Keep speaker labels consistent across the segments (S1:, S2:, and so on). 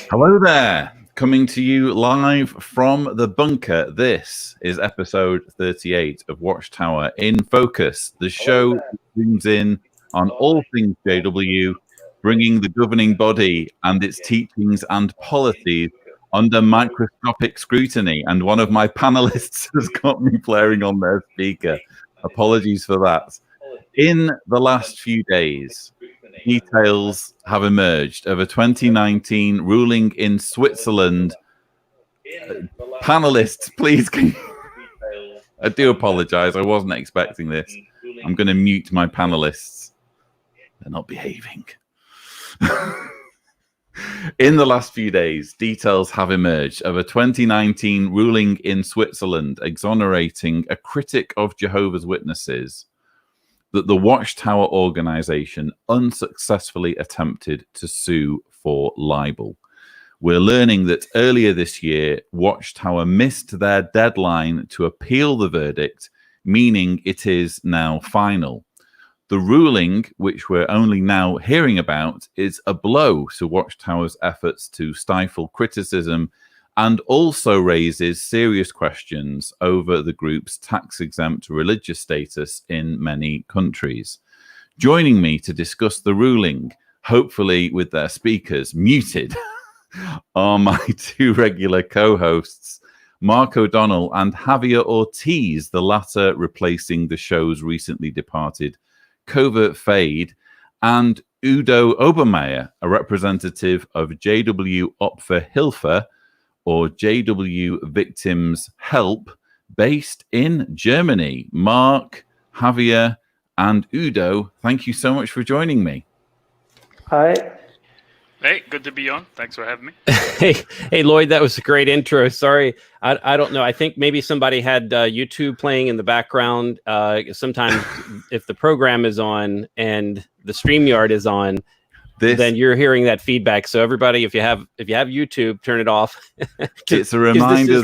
S1: Hello there, coming to you live from the bunker. This is episode 38 of Watchtower in Focus, the show that zooms in on all things JW, bringing the governing body and its teachings and policies under microscopic scrutiny. And one of my panelists has got me blaring on their speaker. Apologies for that. In the last few days, details have emerged of a 2019 ruling in Switzerland. Panelists, please, I do apologize. I wasn't expecting this. I'm going to mute my panelists. They're not behaving. In the last few days, details have emerged of a 2019 ruling in Switzerland exonerating a critic of Jehovah's Witnesses that the Watchtower organization unsuccessfully attempted to sue for libel. We're learning that earlier this year, Watchtower missed their deadline to appeal the verdict, meaning it is now final. The ruling, which we're only now hearing about, is a blow to Watchtower's efforts to stifle criticism and also raises serious questions over the group's tax-exempt religious status in many countries. Joining me to discuss the ruling, hopefully with their speakers muted, are my two regular co-hosts, Mark O'Donnell and Javier Ortiz, the latter replacing the show's recently departed Covert Fade, and Udo Obermeier, a representative of JW Opfer Hilfe, or JW Victims Help, based in Germany. Mark, Javier, and Udo, thank you so much for joining me.
S2: Hi.
S3: Hey, good to be on. Thanks for having me.
S4: Hey, Lloyd, that was a great intro. Sorry, I don't know. I think maybe somebody had YouTube playing in the background. Sometimes if the program is on and the StreamYard is on, then you're hearing that feedback. So everybody, if you have YouTube, turn it off.
S1: It's a reminder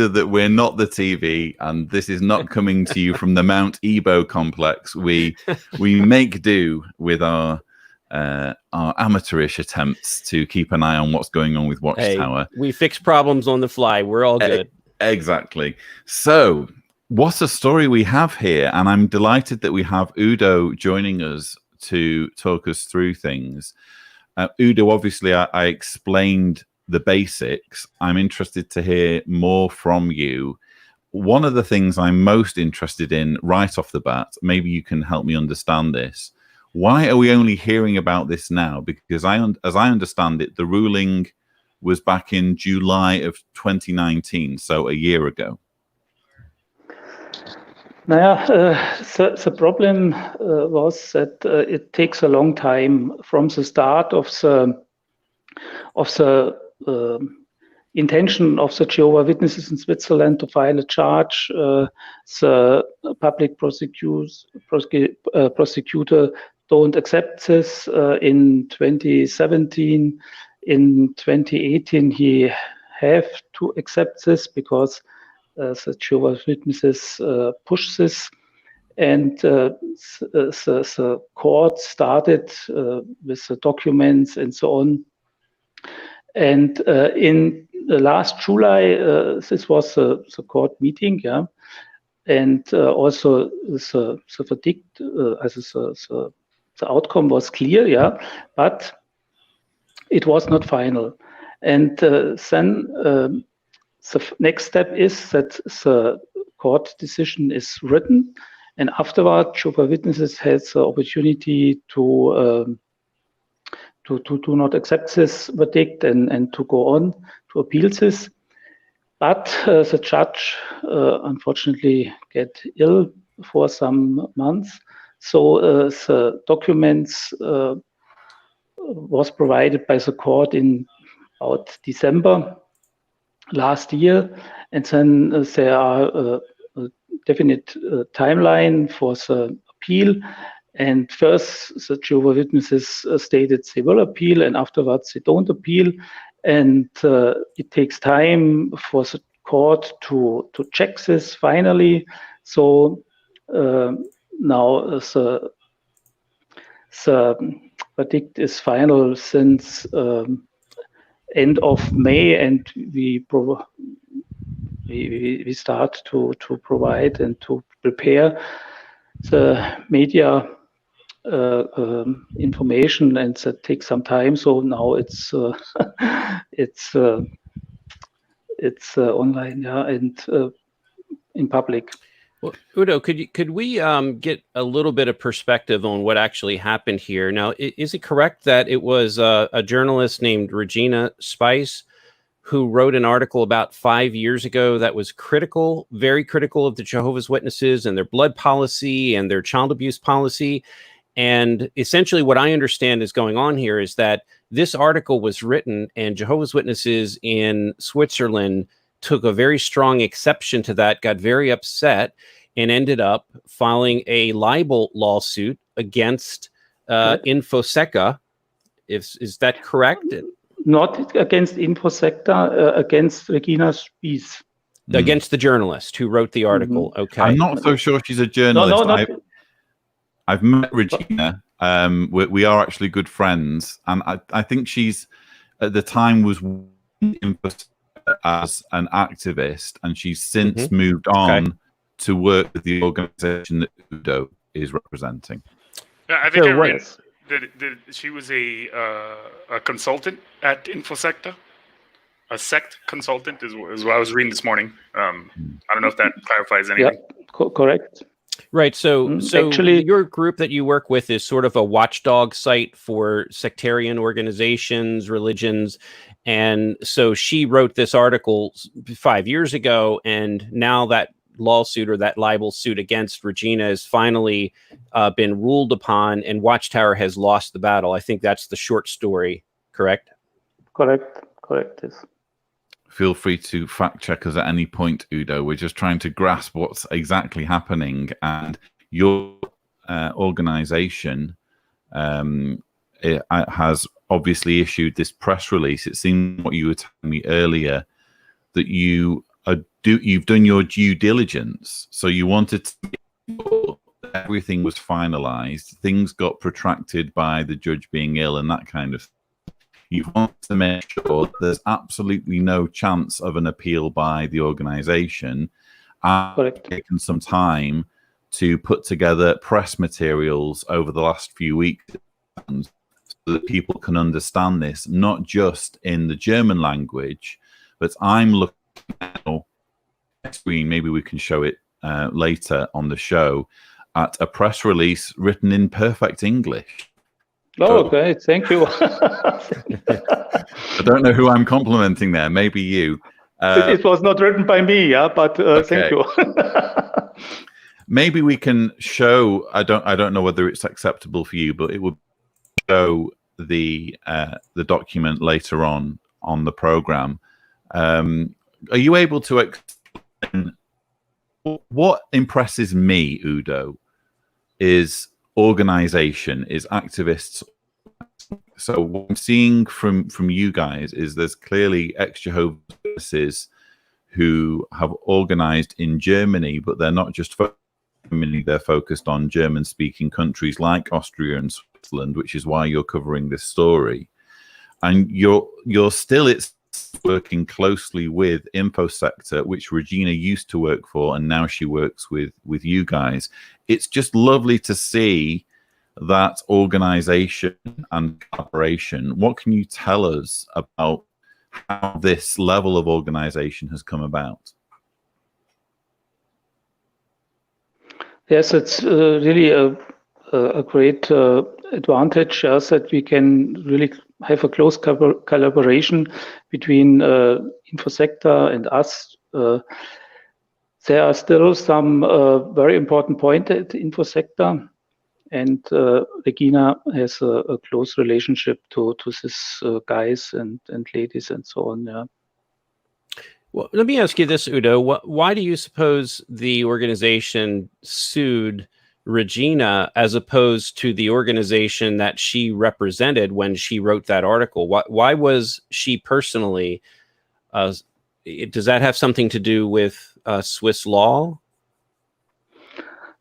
S1: that we're not the TV, and this is not coming to you from the Mount Ebo complex. We make do with our amateurish attempts to keep an eye on what's going on with Watchtower.
S4: Hey, we fix problems on the fly. We're all good.
S1: Exactly. So, what a story we have here, and I'm delighted that we have Udo joining us to talk us through things. Udo, obviously, I explained the basics. I'm interested to hear more from you. One of the things I'm most interested in right off the bat, maybe you can help me understand this. Why are we only hearing about this now? Because as I understand it, the ruling was back in July of 2019, so a year ago.
S2: The problem was that it takes a long time from the start of the intention of the Jehovah's Witnesses in Switzerland to file a charge. The public prosecutor don't accept this. In 2017, in 2018, he have to accept this because the Jehovah's Witnesses push this, and the court started with the documents and so on. And in the last July, this was the court meeting, yeah, and also the verdict, the outcome was clear, yeah, but it was not final. And then the next step is that the court decision is written, and afterward, Jehovah's Witnesses has the opportunity to do not accept this verdict and to go on to appeal this. But the judge unfortunately get ill for some months, so the documents was provided by the court in about December last year, and then there are a definite timeline for the appeal. And first, the Jehovah's Witnesses stated they will appeal, and afterwards they don't appeal. And it takes time for the court to check this finally. So now the verdict is final since end of May, and we start to provide and to prepare the media information, and that takes some time. So now it's online, yeah, and in public.
S4: Well, Udo, could we get a little bit of perspective on what actually happened here? Now, is it correct that it was a journalist named Regina Spice who wrote an article about 5 years ago that was critical, very critical of the Jehovah's Witnesses and their blood policy and their child abuse policy? And essentially what I understand is going on here is that this article was written, and Jehovah's Witnesses in Switzerland took a very strong exception to that, got very upset, and ended up filing a libel lawsuit against InfoSecca. Is that correct?
S2: Not against InfoSecca, against Regina Spies.
S4: Against the journalist who wrote the article. Okay.
S1: I'm not so sure she's a journalist.
S2: No,
S1: I've met Regina. We are actually good friends, and I think she's at the time was as an activist, and she's since moved on to work with the organization that Udo is representing.
S3: Yeah, I think I read that she was a consultant at InfoSector, a sect consultant is what I was reading this morning. I don't know if that clarifies anything.
S2: Yeah, correct.
S4: Right. So actually, your group that you work with is sort of a watchdog site for sectarian organizations, religions. And so she wrote this article 5 years ago, and now that lawsuit or that libel suit against Regina has finally been ruled upon, and Watchtower has lost the battle. I think that's the short story, correct?
S2: Correct, yes.
S1: Feel free to fact check us at any point, Udo. We're just trying to grasp what's exactly happening. And your organization has obviously issued this press release. It seemed what you were telling me earlier, that you've done your due diligence. So you wanted to make sure that everything was finalized. Things got protracted by the judge being ill and that kind of thing. You want to make sure there's absolutely no chance of an appeal by the organization. And taken some time to put together press materials over the last few weeks so that people can understand this, not just in the German language, but I'm looking at screen, maybe we can show it later on the show, at a press release written in perfect English.
S2: Oh, okay. Thank you.
S1: I don't know who I'm complimenting there. Maybe you.
S2: It was not written by me, yeah, but thank you.
S1: Maybe we can show. I don't know whether it's acceptable for you, but it would show the document later on the program. Are you able to explain what impresses me, Udo, is organization, is activists. So what I'm seeing from you guys is there's clearly ex-Jehovah's Witnesses who have organized in Germany, but they're not just focused on Germany, they're focused on German-speaking countries like Austria and Switzerland, which is why you're covering this story. And you're still working closely with InfoSector, which Regina used to work for, and now she works with you guys. It's just lovely to see that organization and collaboration. What can you tell us about how this level of organization has come about?
S2: Yes, it's really a great advantage, yes, that we can really have a close collaboration between InfoSector and us. There are still some very important points at InfoSector. and Regina has a close relationship to these guys and ladies and so on. Yeah.
S4: Well, let me ask you this, Udo. Why do you suppose the organization sued Regina as opposed to the organization that she represented when she wrote that article? Why was she personally? Does that have something to do with Swiss law?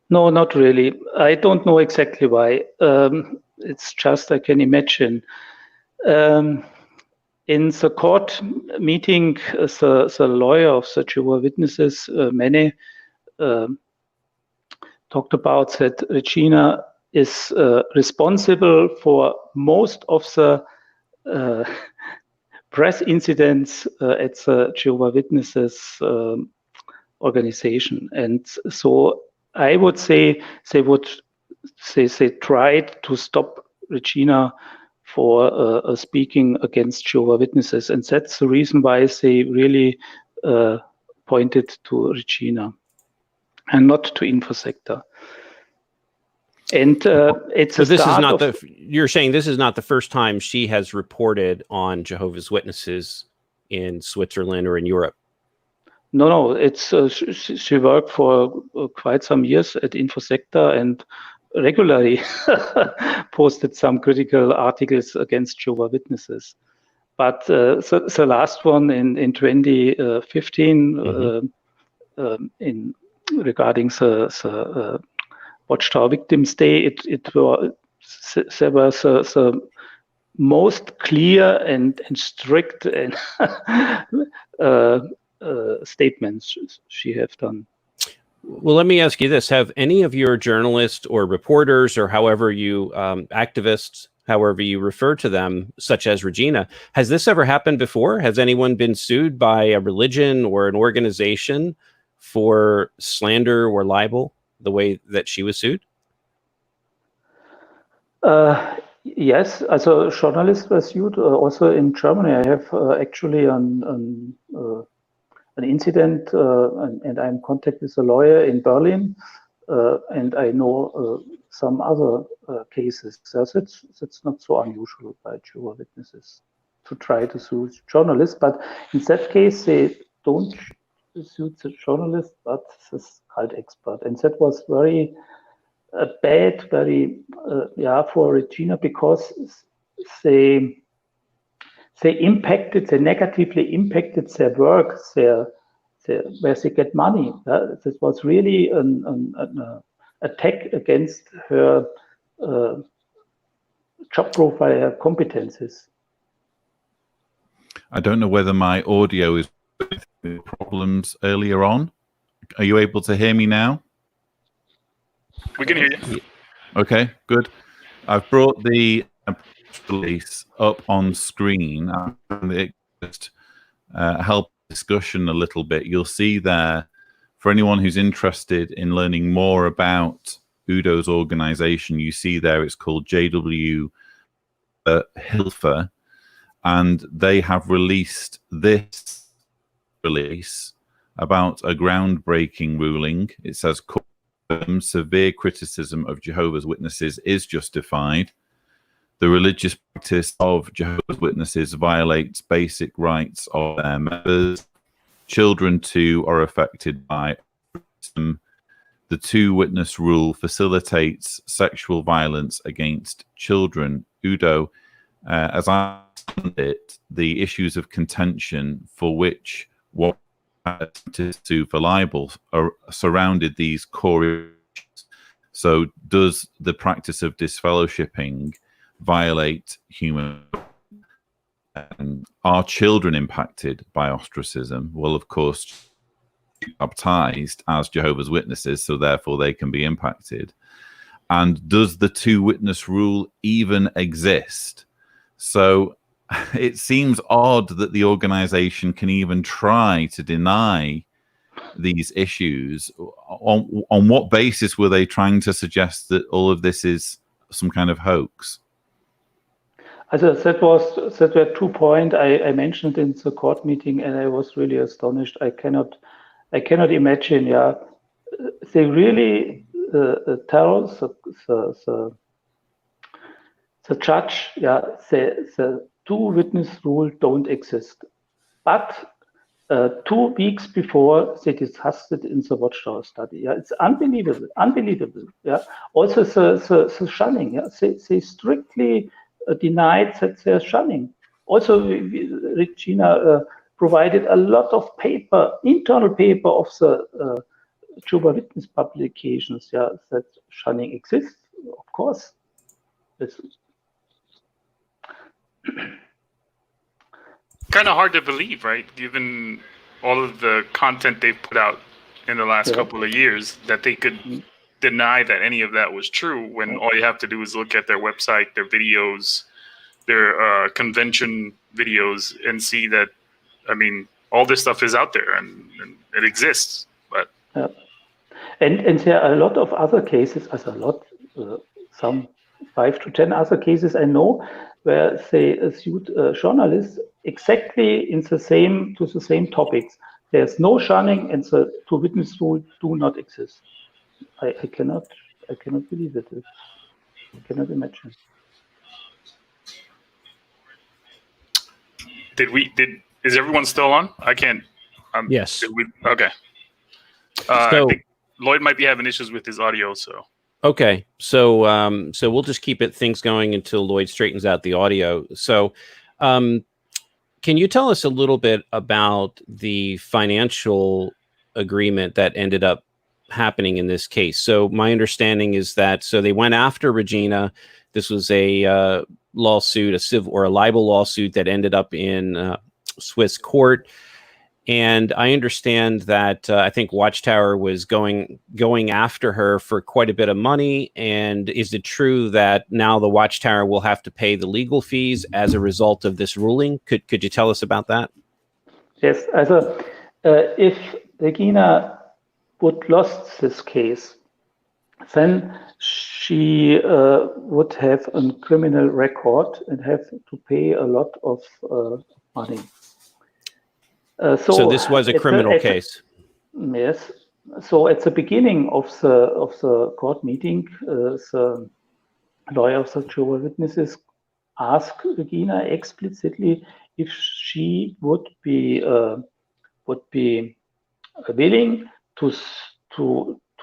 S2: No, not really. I don't know exactly why. It's just I can imagine. In the court meeting, the lawyer of the Jehovah's Witnesses, many talked about that Regina is responsible for most of the press incidents at the Jehovah's Witnesses organization. And so I would say they tried to stop Regina for speaking against Jehovah's Witnesses. And that's the reason why they really pointed to Regina and not to InfoSector. And it's
S4: so this is not you're saying this is not the first time she has reported on Jehovah's Witnesses in Switzerland or in Europe?
S2: No, it's she worked for quite some years at InfoSector and regularly posted some critical articles against Jehovah's Witnesses. But the last one in 2015 in regarding the Watchtower Victims Day, there was the most clear and strict and statements she have done.
S4: Well, let me ask you this. Have any of your journalists or reporters or however you activists, however you refer to them, such as Regina, has this ever happened before? Has anyone been sued by a religion or an organization for slander or libel the way that she was sued?
S2: Yes, as a journalist was sued. Also in Germany, I have actually an incident, and I'm in contact with a lawyer in Berlin, and I know some other cases. So that's not so unusual by Jehovah's Witnesses to try to sue journalists. But in that case, they don't sue the journalist, but the cult expert. And that was very bad, very for Regina, because they negatively impacted their work, where they get money. This was really an attack against her job profile, her competences.
S1: I don't know whether my audio is with problems earlier on. Are you able to hear me now?
S3: We can hear you.
S1: Okay, good. I've brought the release up on screen and it just help discussion a little bit. You'll see there, for anyone who's interested in learning more about Udo's organization, you see there it's called JW Hilfe, and they have released this release about a groundbreaking ruling. It says severe criticism of Jehovah's Witnesses is justified. The religious practice of Jehovah's Witnesses violates basic rights of their members. Children too are affected by the two-witness rule facilitates sexual violence against children. Udo, as I understand it, the issues of contention for which what to sue for libel are surrounded these core issues. So does the practice of disfellowshipping violate human and are children impacted by ostracism? Well, of course, baptized as Jehovah's Witnesses, so therefore they can be impacted. And does the two-witness rule even exist? So it seems odd that the organization can even try to deny these issues. On what basis were they trying to suggest that all of this is some kind of hoax?
S2: That were 2 points I mentioned in the court meeting, and I was really astonished. I cannot imagine. Yeah, they really terror, the judge, the two-witness rule don't exist. But 2 weeks before they discussed it in the Watchtower study. Yeah, it's unbelievable, unbelievable. Yeah, also the shunning. Yeah, they strictly denied that they're shunning. Also, Regina provided a lot of paper, internal paper of the Jehovah's Witness publications. Yeah, that shunning exists. Of course,
S3: kind of hard to believe, right? Given all of the content they've put out in the last couple of years, that they could deny that any of that was true when all you have to do is look at their website, their videos, their convention videos, and see that, I mean, all this stuff is out there and it exists. But
S2: and there are a lot of other cases, some 5 to 10 other cases I know, where they sued journalists exactly to the same topics. There's no shunning, and the two-witness rule do not exist. I cannot believe it. I cannot imagine.
S3: Is everyone still on? I can't.
S4: Yes.
S3: Okay. I think Lloyd might be having issues with his audio, so.
S4: Okay, so we'll just keep things going until Lloyd straightens out the audio. So, can you tell us a little bit about the financial agreement that ended up happening in this case? So, my understanding is that they went after Regina. This was a lawsuit, a civil or a libel lawsuit that ended up in Swiss court. And I understand that I think Watchtower was going after her for quite a bit of money. And is it true that now the Watchtower will have to pay the legal fees as a result of this ruling? Could you tell us about that?
S2: Yes. Also, if Regina would lost this case, then she would have a criminal record and have to pay a lot of money.
S4: So this was a criminal case.
S2: Yes. So at the beginning of the court meeting, the lawyer of the Jehovah's Witnesses asked Regina explicitly if she would be willing to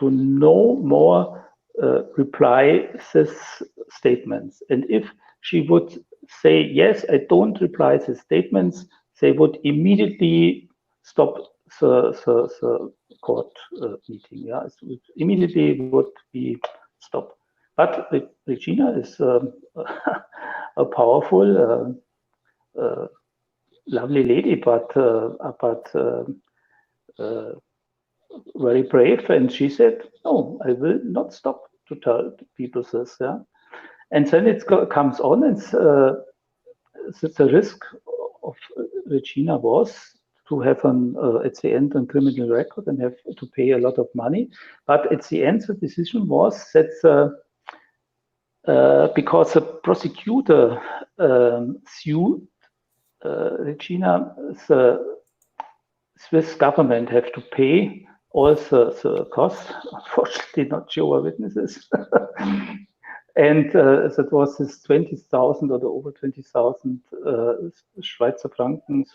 S2: no more reply these statements, and if she would say yes, I don't reply these statements, they would immediately stop the court meeting. Yeah, it immediately would be stopped. But Regina is a powerful, lovely lady, but very brave, and she said, "No, I will not stop to tell people this." Yeah, and then it comes on, and the risk of Regina was to have at the end a criminal record and have to pay a lot of money. But at the end, the decision was that because the prosecutor sued Regina, the Swiss government have to pay all the costs. Unfortunately, not Jehovah's Witnesses. And that was this 20,000 or over 20,000 Schweizer Franken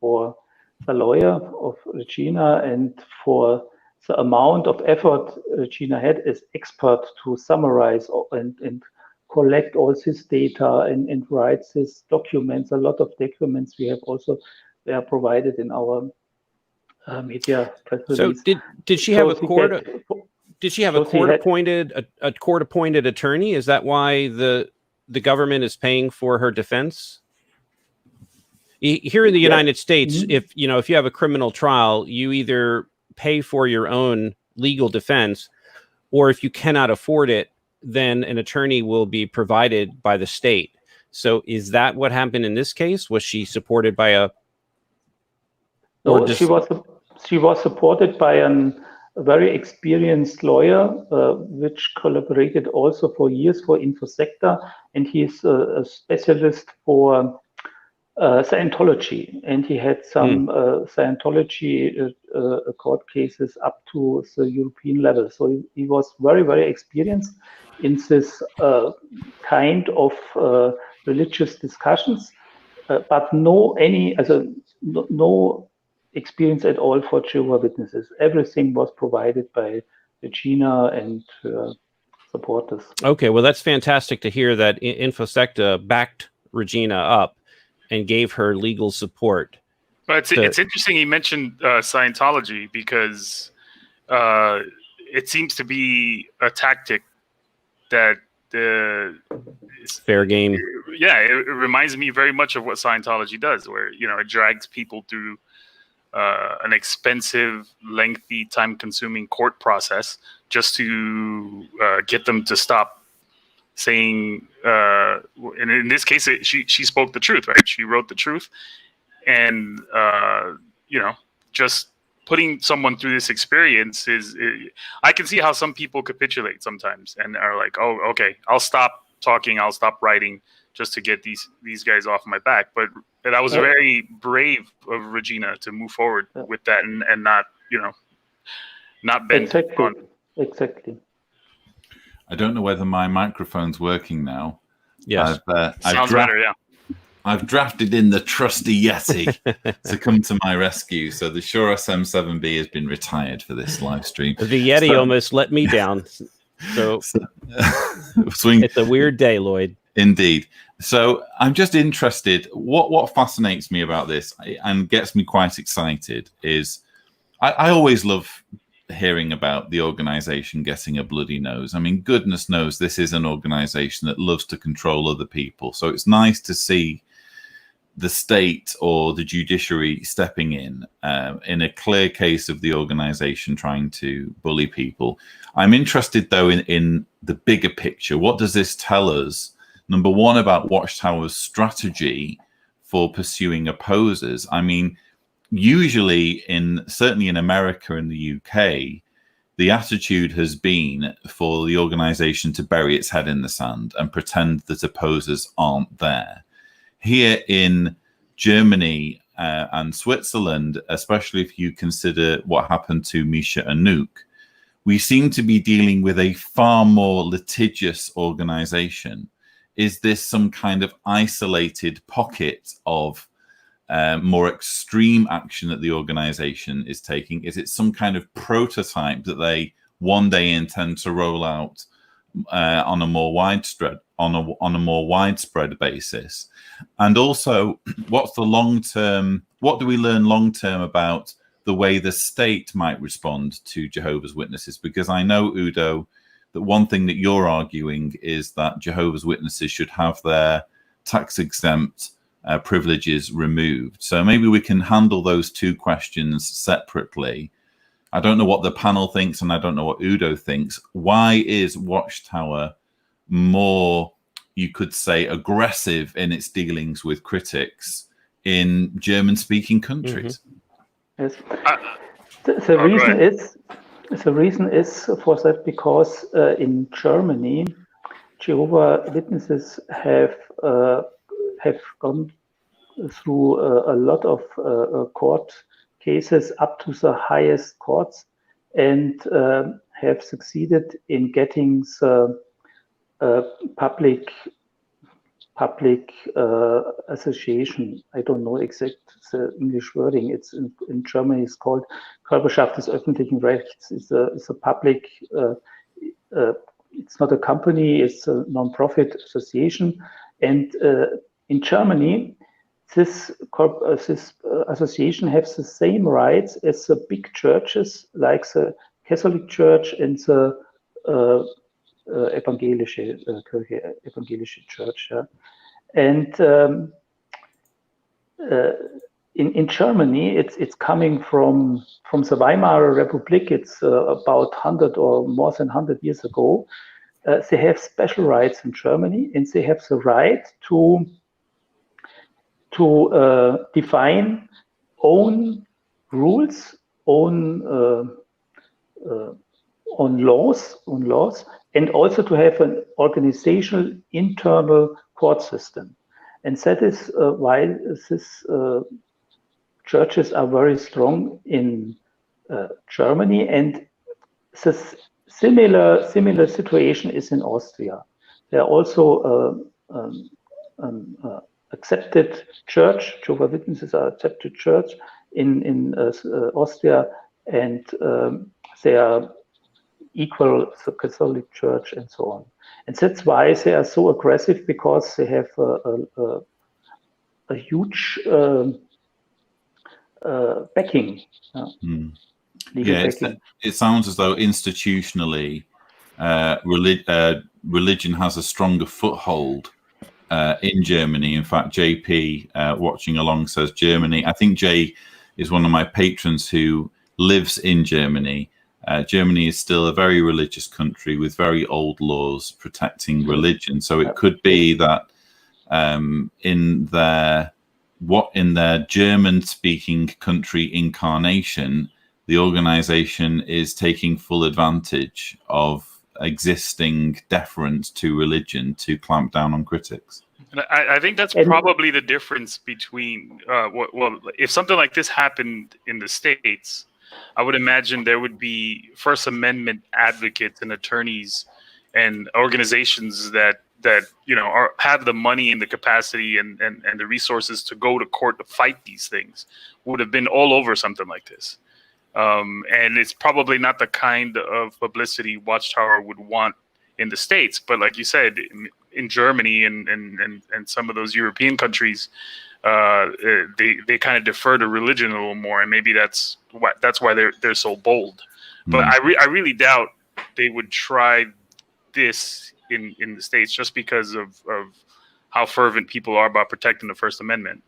S2: for the lawyer of Regina, and for the amount of effort Regina had as expert to summarize and collect all this data and write these documents. A lot of documents we have also were provided in our media press release.
S4: So did she have a court? Did she have a court-appointed attorney? Is that why the government is paying for her defense? Here in the United States, if you have a criminal trial, you either pay for your own legal defense, or if you cannot afford it, then an attorney will be provided by the state. So, is that what happened in this case? Was she supported by a?
S2: No, she was supported by a very experienced lawyer, which collaborated also for years for InfoSector, and he's a specialist for Scientology, and he had some Scientology court cases up to the European level. So he was very, very experienced in this kind of religious discussions, but no experience at all for Jehovah's Witnesses. Everything was provided by Regina and supporters.
S4: Okay, well, that's fantastic to hear that InfoSecta backed Regina up and gave her legal support.
S3: But it's interesting he mentioned Scientology, because it seems to be a tactic that is
S4: fair game.
S3: Yeah, it reminds me very much of what Scientology does, where it drags people through an expensive, lengthy, time-consuming court process just to get them to stop saying. And in this case, she spoke the truth, right? She wrote the truth, and just putting someone through this experience I can see how some people capitulate sometimes and are like, oh, okay, I'll stop talking, I'll stop writing just to get these guys off my back. But that was very brave of Regina to move forward with that and not bend on.
S2: Exactly.
S1: I don't know whether my microphone's working now.
S4: Yes.
S3: Sounds better, yeah.
S1: I've drafted in the trusty Yeti to come to my rescue. So the Shure SM7B has been retired for this live stream.
S4: The Yeti almost let me down. So it's a weird day, Lloyd.
S1: Indeed. So I'm just interested. What fascinates me about this and gets me quite excited is I always love hearing about the organization getting a bloody nose. I mean, goodness knows this is an organization that loves to control other people. So it's nice to see the state or the judiciary stepping in a clear case of the organization trying to bully people. I'm interested, though, in the bigger picture. What does this tell us? Number one, about Watchtower's strategy for pursuing opposers. I mean, usually, certainly in America and the UK, the attitude has been for the organization to bury its head in the sand and pretend that opposers aren't there. Here in Germany and Switzerland, especially if you consider what happened to Misha Anouk, we seem to be dealing with a far more litigious organization. Is this some kind of isolated pocket of more extreme action that the organization is taking? Is it some kind of prototype that they one day intend to roll out on a more widespread basis? And also, what's the long term? What do we learn long term about the way the state might respond to Jehovah's Witnesses? Because I know, Udo, that one thing that you're arguing is that Jehovah's Witnesses should have their tax-exempt privileges removed. So maybe we can handle those two questions separately. I don't know what the panel thinks, and I don't know what Udo thinks. Why is Watchtower more, you could say, aggressive in its dealings with critics in German-speaking countries?
S2: Yes. The reason is for that because in Germany, Jehovah's Witnesses have gone through a lot of court cases up to the highest courts and have succeeded in getting the public association. I don't know exact the English wording. It's in Germany. It's called Körperschaft des öffentlichen Rechts. It's a public. It's not a company. It's a non-profit association. And in Germany, this association has the same rights as the big churches, like the Catholic Church and the evangelische Church. Yeah. And in Germany, it's coming from the Weimar Republic. It's about 100 or more than 100 years ago. They have special rights in Germany, and they have the right to define own rules, own laws, and also to have an organizational internal court system. And that is why these churches are very strong in Germany, and this similar situation is in Austria. There are also accepted church, Jehovah's Witnesses are accepted church in Austria, and they are equal to the Catholic Church and so on. And that's why they are so aggressive, because they have a huge backing. Backing.
S1: It sounds as though institutionally religion has a stronger foothold in Germany. In fact, JP watching along says Germany. I think Jay is one of my patrons who lives in Germany. Germany is still a very religious country with very old laws protecting religion. So it could be that in their German-speaking country incarnation, the organization is taking full advantage of existing deference to religion to clamp down on critics.
S3: And I think that's probably the difference between, well, if something like this happened in the States, I would imagine there would be First Amendment advocates and attorneys and organizations that have the money and the capacity and the resources to go to court to fight these things, would have been all over something like this. And it's probably not the kind of publicity Watchtower would want in the States. But like you said, in Germany and some of those European countries, they kind of defer to religion a little more, and maybe that's why they're so bold. But I really doubt they would try this in the States, just because of how fervent people are about protecting the First Amendment.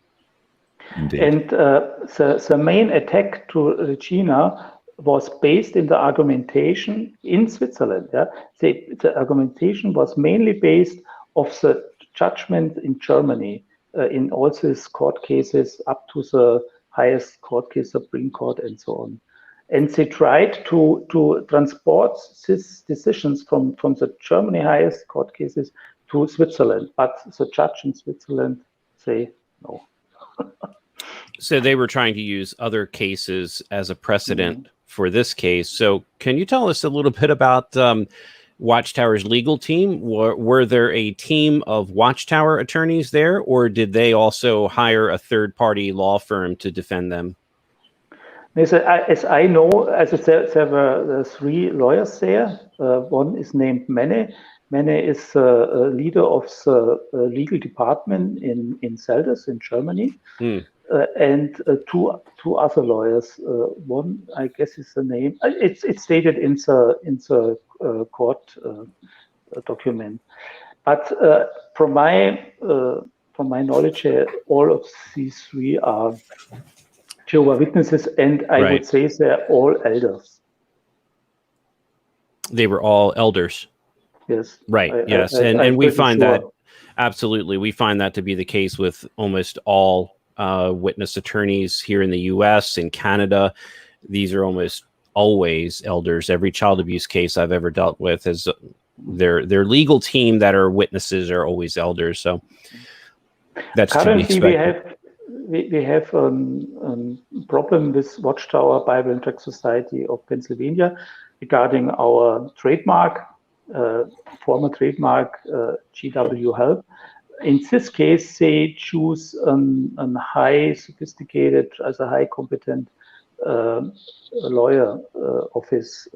S1: Indeed.
S2: And the main attack to Regina was based in the argumentation in Switzerland. Yeah? The argumentation was mainly based of the judgment in Germany in all these court cases up to the highest court case, Supreme Court, and so on. And they tried to transport these decisions from the Germany highest court cases to Switzerland. But the judge in Switzerland say no.
S4: So they were trying to use other cases as a precedent for this case. So can you tell us a little bit about Watchtower's legal team? Were there a team of Watchtower attorneys there, or did they also hire a third-party law firm to defend them?
S2: As I know, there were 3 lawyers there. One is named Menne. Menne is a leader of the legal department in Selders in Germany. And two other lawyers. One, I guess, is the name. It's stated in the court document. But from my knowledge, all of these 3 are Jehovah's Witnesses, and I would say they're all elders.
S4: They were all elders.
S2: Yes.
S4: Right. Yes, and we find that absolutely. We find that to be the case with almost all witness attorneys here in the U.S. and Canada. These are almost always elders. Every child abuse case I've ever dealt with is their legal team that are witnesses are always elders. So that's
S2: currently
S4: to be expected.
S2: We have a problem with Watchtower Bible and Tract Society of Pennsylvania regarding our trademark, former trademark GW Help. In this case, they choose a high sophisticated, as a high competent lawyer office.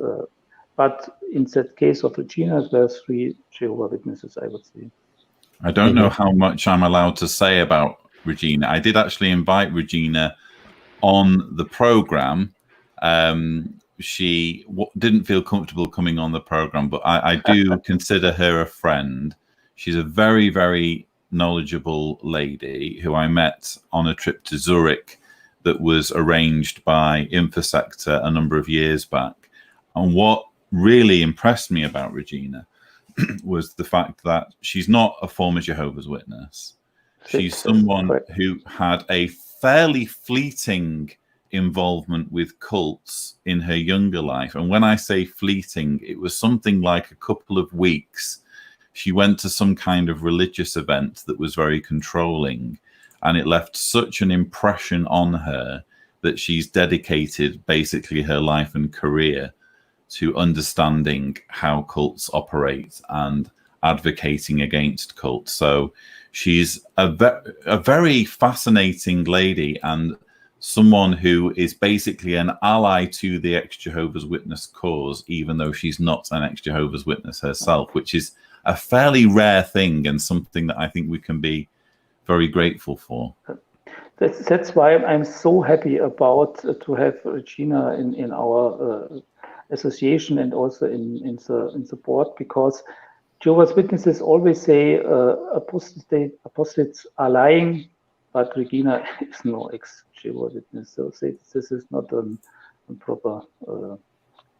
S2: But in that case of Regina, there's 3 Jehovah's Witnesses, I would say.
S1: I don't know how much I'm allowed to say about Regina. I did actually invite Regina on the program. She didn't feel comfortable coming on the program, but I do consider her a friend. She's a very, very knowledgeable lady who I met on a trip to Zurich that was arranged by Infosector a number of years back. And what really impressed me about Regina was the fact that she's not a former Jehovah's Witness. She's someone who had a fairly fleeting involvement with cults in her younger life. And when I say fleeting, it was something like a couple of weeks she went to some kind of religious event that was very controlling, and it left such an impression on her that she's dedicated basically her life and career to understanding how cults operate and advocating against cults. So she's a very fascinating lady, and someone who is basically an ally to the ex-Jehovah's Witness cause, even though she's not an ex-Jehovah's Witness herself, which is a fairly rare thing and something that I think we can be very grateful for.
S2: That's why I'm so happy about to have Regina in our association and also in the board, because Jehovah's Witnesses always say apostates are lying, but Regina is no ex-Jehovah's Witness, so this is not a proper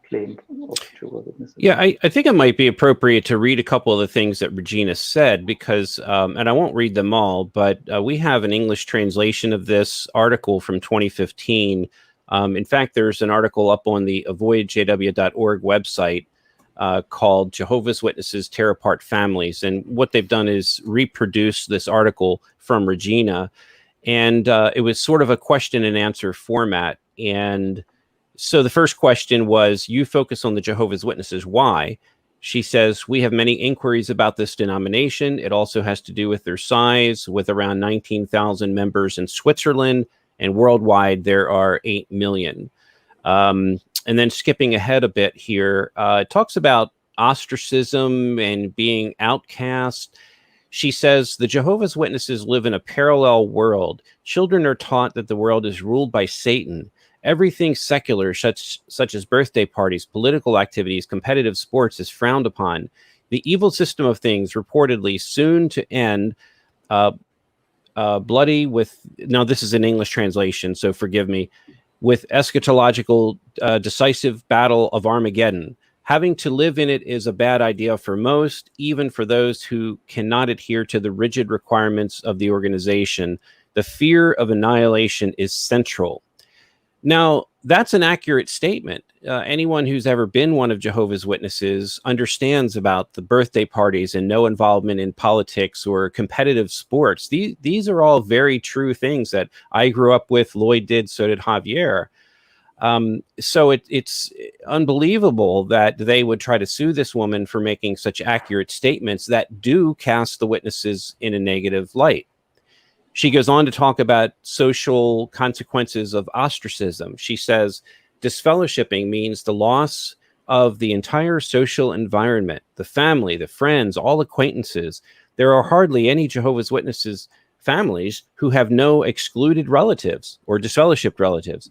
S2: claim of Jehovah's Witnesses.
S4: Yeah, I think it might be appropriate to read a couple of the things that Regina said, because, and I won't read them all, but we have an English translation of this article from 2015. In fact, there's an article up on the avoidjw.org website called Jehovah's Witnesses Tear Apart Families. And what they've done is reproduce this article from Regina. And it was sort of a question and answer format. And so the first question was, you focus on the Jehovah's Witnesses. Why? She says, we have many inquiries about this denomination. It also has to do with their size, with around 19,000 members in Switzerland, and worldwide there are 8 million. And then skipping ahead a bit here, it talks about ostracism and being outcast. She says, the Jehovah's Witnesses live in a parallel world. Children are taught that the world is ruled by Satan. Everything secular, such as birthday parties, political activities, competitive sports, is frowned upon. The evil system of things, reportedly soon to end, bloody with, now this is an English translation, so forgive me, with eschatological decisive battle of Armageddon. Having to live in it is a bad idea for most, even for those who cannot adhere to the rigid requirements of the organization. The fear of annihilation is central. Now, that's an accurate statement. Anyone who's ever been one of Jehovah's Witnesses understands about the birthday parties and no involvement in politics or competitive sports. These are all very true things that I grew up with. Lloyd did, so did Javier. So it's unbelievable that they would try to sue this woman for making such accurate statements that do cast the witnesses in a negative light. She goes on to talk about social consequences of ostracism. She says, disfellowshipping means the loss of the entire social environment, the family, the friends, all acquaintances. There are hardly any Jehovah's Witnesses families who have no excluded relatives or disfellowshipped relatives.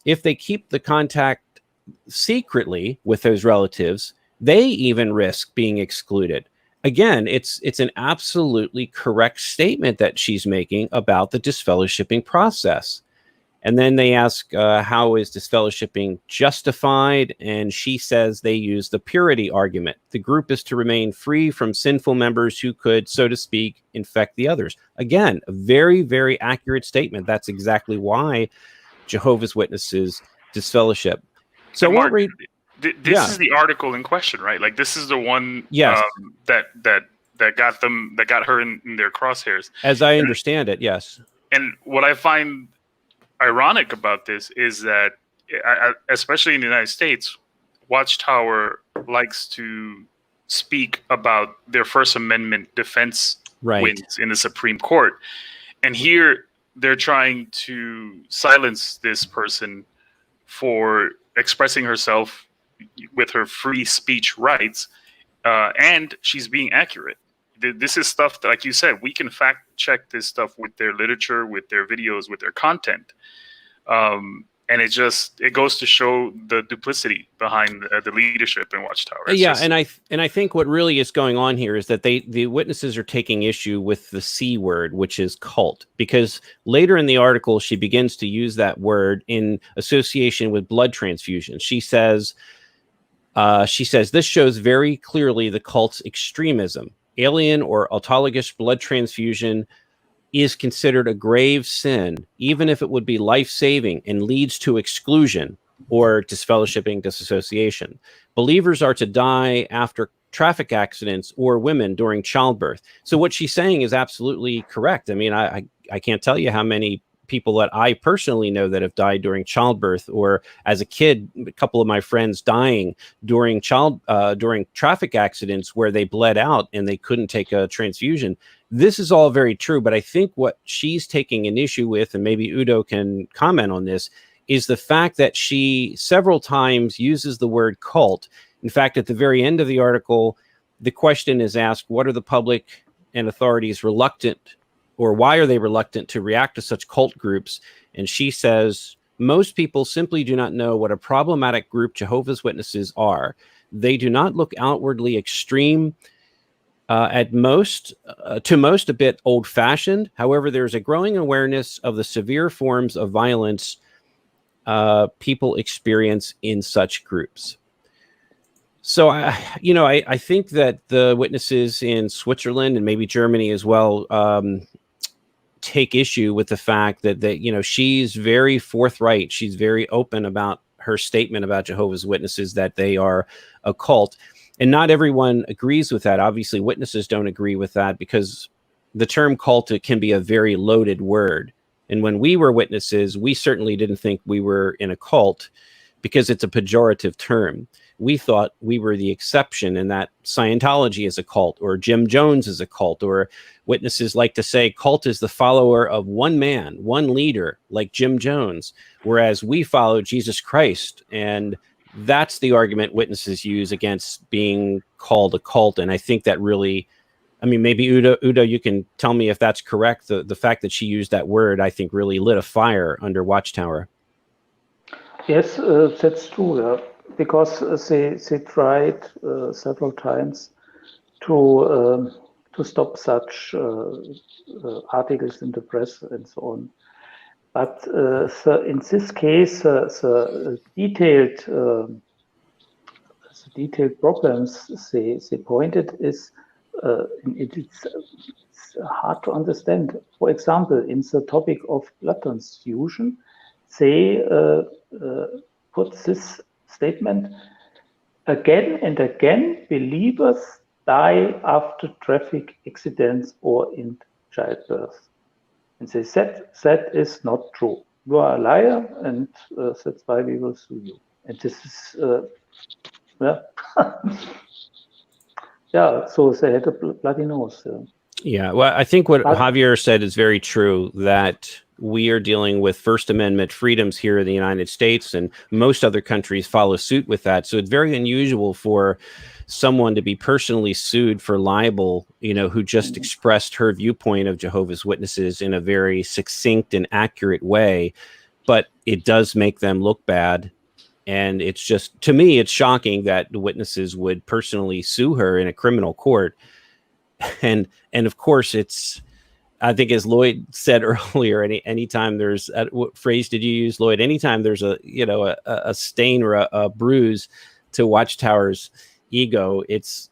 S4: If they keep the contact secretly with those relatives, they even risk being excluded. Again, it's an absolutely correct statement that she's making about the disfellowshipping process. And then they ask, how is disfellowshipping justified? And she says they use the purity argument. The group is to remain free from sinful members who could, so to speak, infect the others. Again, a very, very accurate statement. That's exactly why Jehovah's Witnesses disfellowship. So
S3: Mark,
S4: what
S3: this is the article in question, right? Like, this is the one that got her in their crosshairs.
S4: As I understand it, yes.
S3: And what I find ironic about this is that, especially in the United States, Watchtower likes to speak about their First Amendment defense wins in the Supreme Court. And here they're trying to silence this person for expressing herself with her free speech rights, and she's being accurate. This is stuff that, like you said, we can fact check this stuff with their literature, with their videos, with their content. And it goes to show the duplicity behind the leadership in Watchtower.
S4: And I think what really is going on here is that the witnesses are taking issue with the C word, which is cult, because later in the article she begins to use that word in association with blood transfusion. She says this shows very clearly the cult's extremism. Alien or autologous blood transfusion is considered a grave sin, even if it would be life-saving and leads to exclusion or disfellowshipping, disassociation. Believers are to die after traffic accidents or women during childbirth. So what she's saying is absolutely correct. I mean, I can't tell you how many people that I personally know that have died during childbirth, or as a kid, a couple of my friends dying during traffic accidents where they bled out and they couldn't take a transfusion. This is all very true, but I think what she's taking an issue with, and maybe Udo can comment on this, is the fact that she several times uses the word cult. In fact, at the very end of the article, the question is asked, what are the public and authorities reluctant, or why are they reluctant to react to such cult groups? And she says, most people simply do not know what a problematic group Jehovah's Witnesses are. They do not look outwardly extreme, to most a bit old-fashioned. However, there's a growing awareness of the severe forms of violence people experience in such groups. So, I think that the witnesses in Switzerland and maybe Germany as well take issue with the fact that she's very forthright. She's very open about her statement about Jehovah's Witnesses, that they are a cult. And not everyone agrees with that. Obviously, witnesses don't agree with that because the term cult can be a very loaded word. And when we were witnesses, we certainly didn't think we were in a cult because it's a pejorative term. We thought we were the exception, and that Scientology is a cult, or Jim Jones is a cult, or witnesses like to say cult is the follower of one man, one leader, like Jim Jones, whereas we follow Jesus Christ. And that's the argument witnesses use against being called a cult. And I think that really, I mean, maybe Udo, you can tell me if that's correct. The fact that she used that word, I think, really lit a fire under Watchtower.
S2: Yes, that's true. Because they tried several times to stop such articles in the press and so on. But so in this case, the detailed problems they pointed is it's hard to understand. For example, in the topic of blood transfusion, they put this statement: again and again, believers die after traffic accidents or in childbirth. And they said that is not true. You are a liar, and that's why we will sue you. And this is, yeah, so they had a bloody nose.
S4: Yeah, well, I think what Javier said is very true, that we are dealing with First Amendment freedoms here in the United States, and most other countries follow suit with that. So it's very unusual for someone to be personally sued for libel, who just expressed her viewpoint of Jehovah's Witnesses in a very succinct and accurate way. But it does make them look bad. And it's just, to me, it's shocking that the witnesses would personally sue her in a criminal court. And of course, it's, I think, as Lloyd said earlier, anytime there's, what phrase did you use, Lloyd? Anytime there's a stain or a bruise to Watchtower's ego, it's,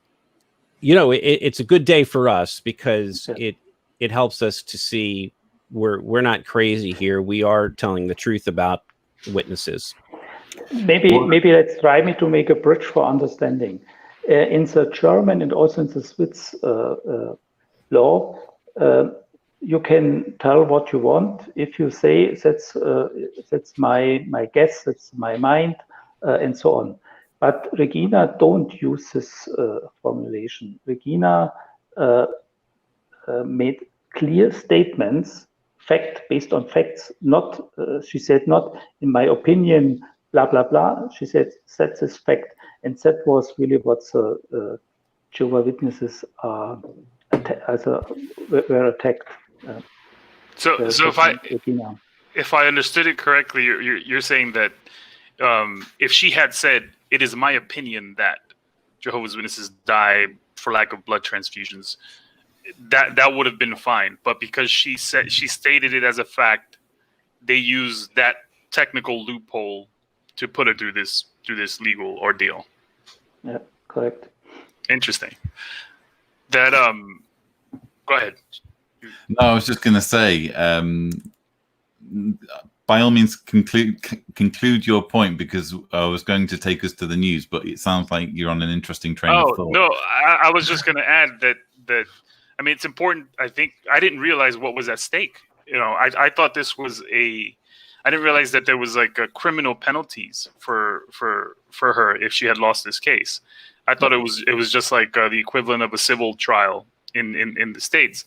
S4: it's a good day for us, because it helps us to see we're not crazy here. We are telling the truth about witnesses.
S2: Maybe let's try to make a bridge for understanding. In the German and also in the Swiss law, you can tell what you want. If you say that's my guess, that's my mind, and so on. But Regina don't use this formulation. Regina made clear statements, based on facts. Not she said not in my opinion, blah blah blah. She said that's this fact, and that was really what the Jehovah's Witnesses were attacked.
S3: So if I understood it correctly, you're saying that if she had said, "It is my opinion that Jehovah's Witnesses die for lack of blood transfusions," that would have been fine. But because she stated it as a fact, they used that technical loophole to put it through this legal ordeal.
S2: Yeah, correct.
S3: Interesting. That go ahead.
S1: No, I was just going to say, by all means conclude your point, because I was going to take us to the news, but it sounds like you're on an interesting train of thought.
S3: No, I was just going to add that I mean, it's important. I think I didn't realize what was at stake. You know, I thought this was I didn't realize that there was like criminal penalties for her if she had lost this case. I thought it was just like the equivalent of a civil trial in the States.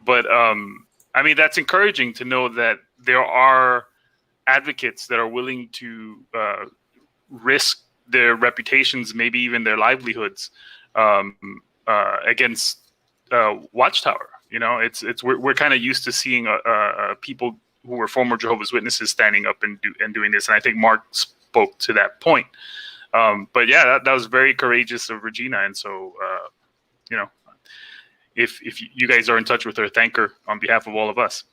S3: But I mean, that's encouraging to know that there are advocates that are willing to risk their reputations, maybe even their livelihoods, against Watchtower. You know, we're kind of used to seeing people who were former Jehovah's Witnesses standing up and doing this, and I think Mark spoke to that point. But yeah, that was very courageous of Regina, and so you know, if you guys are in touch with her, thank her on behalf of all of us.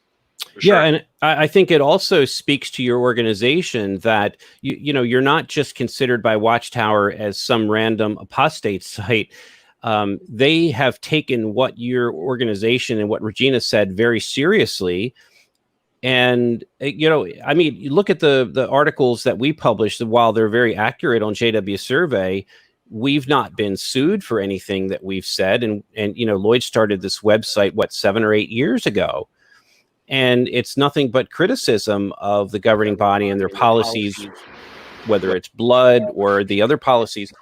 S4: Yeah, and I think it also speaks to your organization that you know, you're not just considered by Watchtower as some random apostate site. They have taken what your organization and what Regina said very seriously. And, you know, I mean, you look at the articles that we published, while they're very accurate on JW Survey, we've not been sued for anything that we've said. And you know, Lloyd started this website, 7 or 8 years ago. And it's nothing but criticism of the governing body and their policies, whether it's blood or the other policies.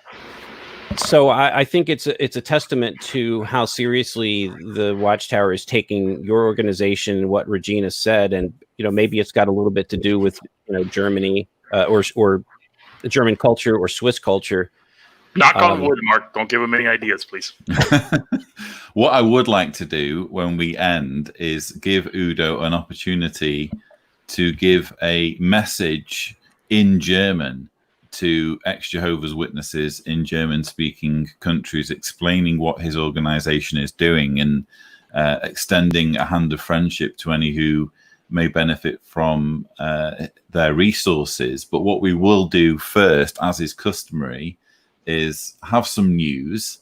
S4: So I think it's a testament to how seriously the Watchtower is taking your organization and what Regina said. And, you know, maybe it's got a little bit to do with, you know, Germany or the German culture or Swiss culture.
S3: Knock on wood, Mark. Don't give them any ideas, please.
S1: What I would like to do when we end is give Udo an opportunity to give a message in German to ex-Jehovah's Witnesses in German-speaking countries, explaining what his organization is doing and extending a hand of friendship to any who may benefit from their resources. But what we will do first, as is customary, is have some news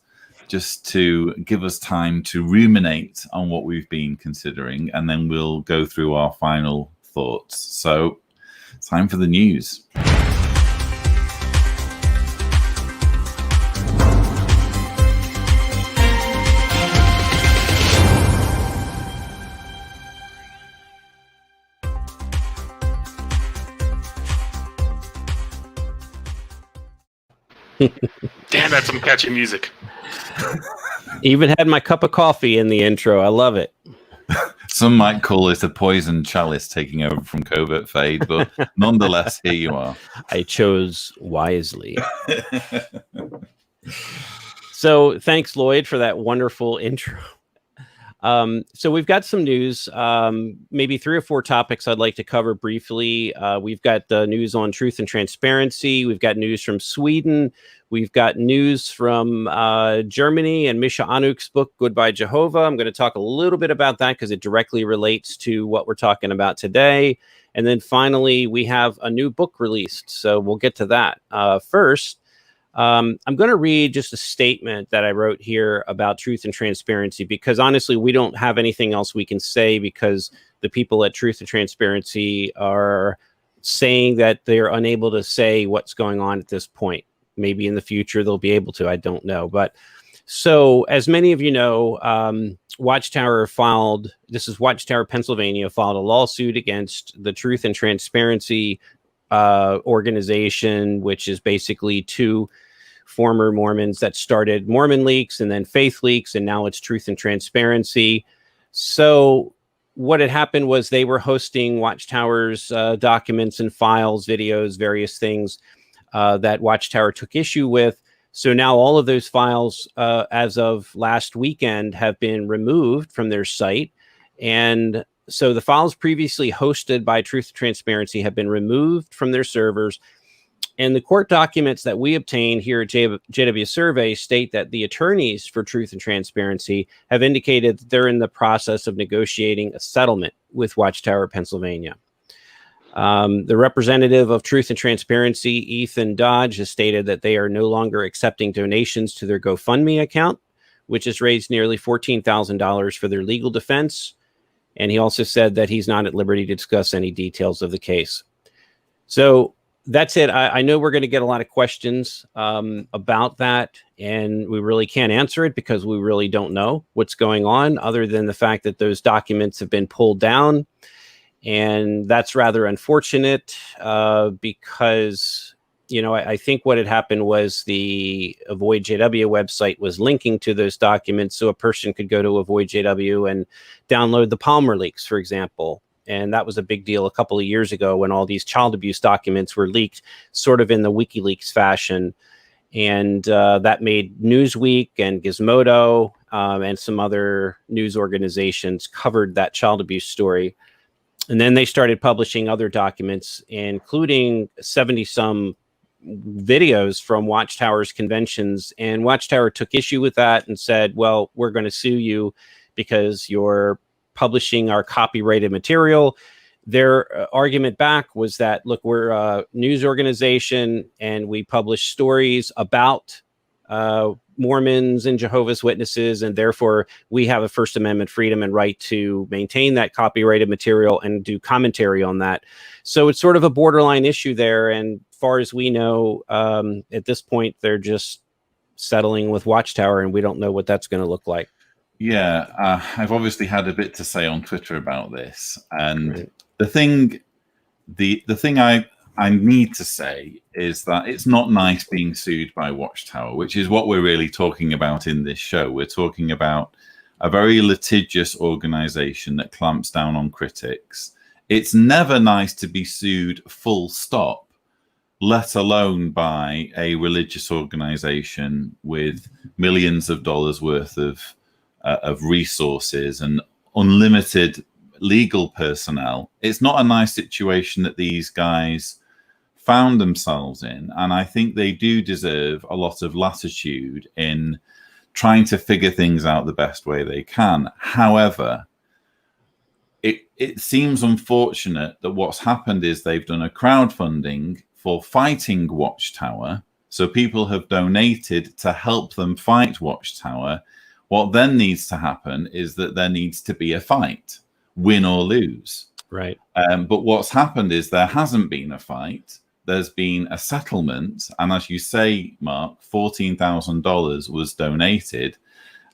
S1: just to give us time to ruminate on what we've been considering, and then we'll go through our final thoughts. So, time for the news.
S3: Damn, that's some catchy music.
S4: Even had my cup of coffee in the intro. I love it.
S1: Some might call it a poison chalice taking over from Covert Fade, but nonetheless, here you are.
S4: I chose wisely. So thanks, Lloyd, for that wonderful intro. So we've got some news, maybe 3 or 4 topics I'd like to cover briefly. We've got the news on truth and transparency. We've got news from Sweden. We've got news from Germany and Misha Anuk's book, Goodbye Jehovah. I'm going to talk a little bit about that because it directly relates to what we're talking about today. And then finally, we have a new book released. So we'll get to that. First, I'm going to read just a statement that I wrote here about truth and transparency, because honestly, we don't have anything else we can say, because the people at Truth and Transparency are saying that they're unable to say what's going on at this point. Maybe in the future they'll be able to, I don't know. But so as many of you know, Watchtower filed, this is Watchtower, Pennsylvania, filed a lawsuit against the Truth and Transparency organization, which is basically 2 former Mormons that started Mormon Leaks and then Faith Leaks, and now it's Truth and Transparency. So what had happened was they were hosting Watchtower's documents and files, videos, various things that Watchtower took issue with. So now all of those files, as of last weekend, have been removed from their site. And so the files previously hosted by Truth and Transparency have been removed from their servers. And the court documents that we obtained here at JW Survey state that the attorneys for Truth and Transparency have indicated that they're in the process of negotiating a settlement with Watchtower, Pennsylvania. The representative of Truth and Transparency, Ethan Dodge, has stated that they are no longer accepting donations to their GoFundMe account, which has raised nearly $14,000 for their legal defense. And he also said that he's not at liberty to discuss any details of the case. So that's it. I know we're going to get a lot of questions about that, and we really can't answer it because we really don't know what's going on, other than the fact that those documents have been pulled down. And that's rather unfortunate because, you know, I think what had happened was the Avoid JW website was linking to those documents so a person could go to Avoid JW and download the Palmer leaks, for example. And that was a big deal a couple of years ago when all these child abuse documents were leaked sort of in the WikiLeaks fashion. And that made Newsweek and Gizmodo and some other news organizations covered that child abuse story. And then they started publishing other documents, including 70-some videos from Watchtower's conventions. And Watchtower took issue with that and said, well, we're going to sue you because you're publishing our copyrighted material. Their argument back was that, look, we're a news organization and we publish stories about Mormons and Jehovah's Witnesses, and therefore we have a First Amendment freedom and right to maintain that copyrighted material and do commentary on that. So it's sort of a borderline issue there. And far as we know, at this point, they're just settling with Watchtower, and we don't know what that's going to look like.
S1: Yeah, I've obviously had a bit to say on Twitter about this, and
S4: Right.
S1: the thing I need to say is that it's not nice being sued by Watchtower, which is what we're really talking about in this show. We're talking about a very litigious organization that clamps down on critics. It's never nice to be sued full stop, let alone by a religious organization with millions of dollars worth of resources and unlimited legal personnel. It's not a nice situation that these guys found themselves in, and I think they do deserve a lot of latitude in trying to figure things out the best way they can. However, it seems unfortunate that what's happened is they've done a crowdfunding for fighting Watchtower, so people have donated to help them fight Watchtower. What then needs to happen is that there needs to be a fight, win or lose.
S4: Right.
S1: But what's happened is there hasn't been a fight. There's been a settlement. And as you say, Mark, $14,000 was donated.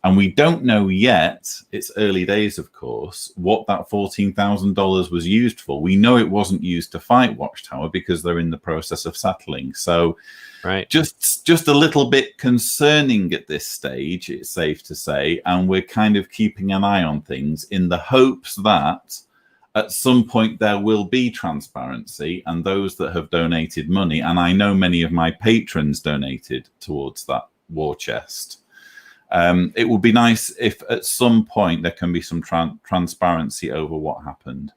S1: And we don't know yet, it's early days, of course, what that $14,000 was used for. We know it wasn't used to fight Watchtower because they're in the process of settling. So
S4: Right.
S1: just a little bit concerning at this stage, it's safe to say. And we're kind of keeping an eye on things in the hopes that at some point there will be transparency, and those that have donated money, and I know many of my patrons donated towards that war chest. It would be nice if at some point there can be some transparency over what happened.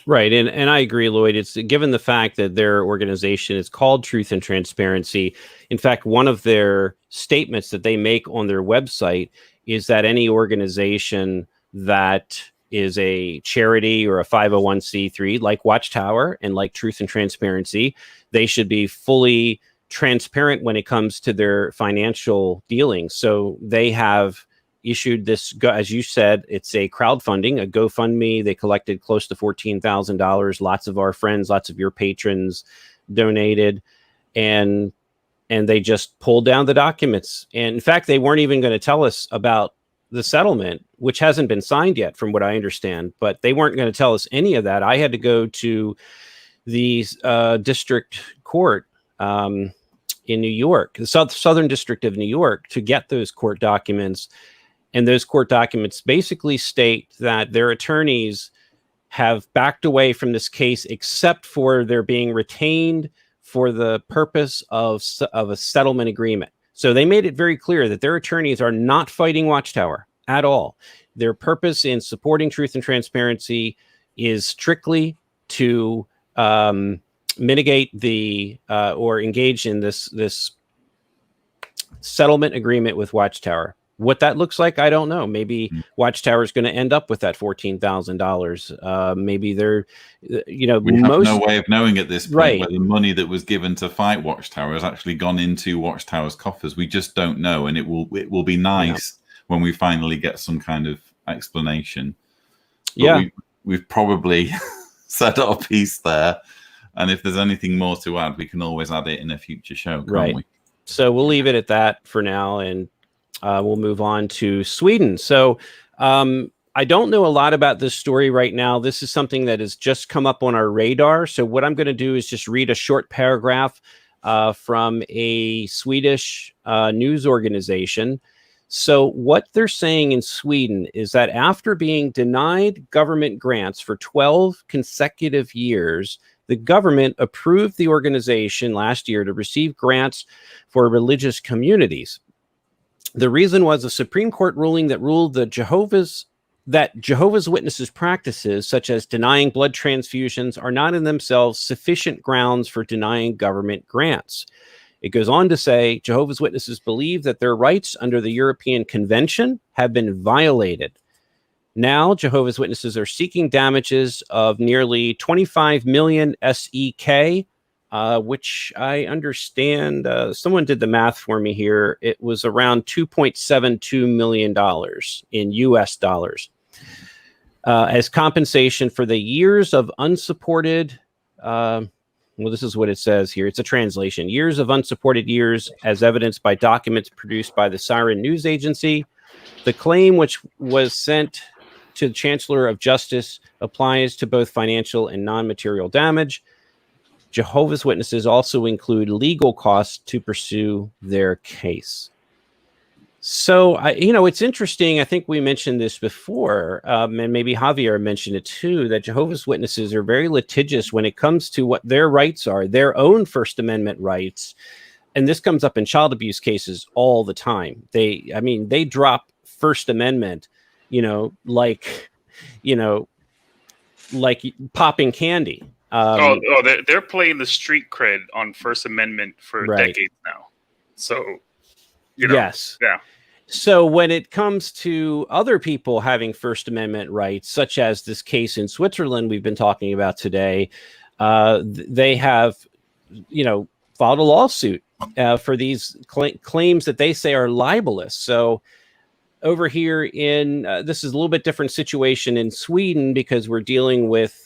S4: Right. And I agree, Lloyd. It's given the fact that their organization is called Truth and Transparency. In fact, one of their statements that they make on their website is that any organization that is a charity or a 501c3 like Watchtower and like Truth and Transparency, they should be fully transparent when it comes to their financial dealings. So they have issued this, as you said, it's a crowdfunding, a GoFundMe. They collected close to $14,000. Lots of our friends, lots of your patrons donated, and they just pulled down the documents. And in fact, they weren't even going to tell us about the settlement, which hasn't been signed yet, from what I understand. But they weren't going to tell us any of that. I had to go to the district court in New York, the Southern District of New York, to get those court documents. And those court documents basically state that their attorneys have backed away from this case, except for their being retained for the purpose of a settlement agreement. So they made it very clear that their attorneys are not fighting Watchtower at all. Their purpose in supporting Truth and Transparency is strictly to mitigate the or engage in this settlement agreement with Watchtower. What that looks like, I don't know. Maybe Watchtower is going to end up with that $14,000. Maybe they're, we have
S1: no way of knowing at this point,
S4: right,
S1: whether the money that was given to fight Watchtower has actually gone into Watchtower's coffers. We just don't know, and it will be nice when we finally get some kind of explanation.
S4: Yeah.
S1: We've probably set up a piece there. And if there's anything more to add, we can always add it in a future show, can't we?
S4: So we'll leave it at that for now, and we'll move on to Sweden. So I don't know a lot about this story right now. This is something that has just come up on our radar. So what I'm going to do is just read a short paragraph from a Swedish news organization. So what they're saying in Sweden is that after being denied government grants for 12 consecutive years, the government approved the organization last year to receive grants for religious communities. The reason was a Supreme Court ruling that ruled that Jehovah's Witnesses practices, such as denying blood transfusions, are not in themselves sufficient grounds for denying government grants. It goes on to say Jehovah's Witnesses believe that their rights under the European Convention have been violated. Now, Jehovah's Witnesses are seeking damages of nearly 25 million SEK, which I understand, someone did the math for me here. It was around $2.72 million in US dollars as compensation for the years of unsupported, well, this is what it says here. It's a translation. Years of unsupported years as evidenced by documents produced by the Siren News Agency. The claim, which was sent to the Chancellor of Justice, applies to both financial and non-material damage. Jehovah's Witnesses also include legal costs to pursue their case. So, it's interesting. I think we mentioned this before, and maybe Javier mentioned it too, that Jehovah's Witnesses are very litigious when it comes to what their rights are, their own First Amendment rights. And this comes up in child abuse cases all the time. They drop First Amendment, like popping candy.
S3: They're playing the street cred on First Amendment for decades now. So,
S4: yes.
S3: Yeah.
S4: So when it comes to other people having First Amendment rights, such as this case in Switzerland we've been talking about today, they have, filed a lawsuit for these claims that they say are libelous. So over here this is a little bit different situation in Sweden because we're dealing with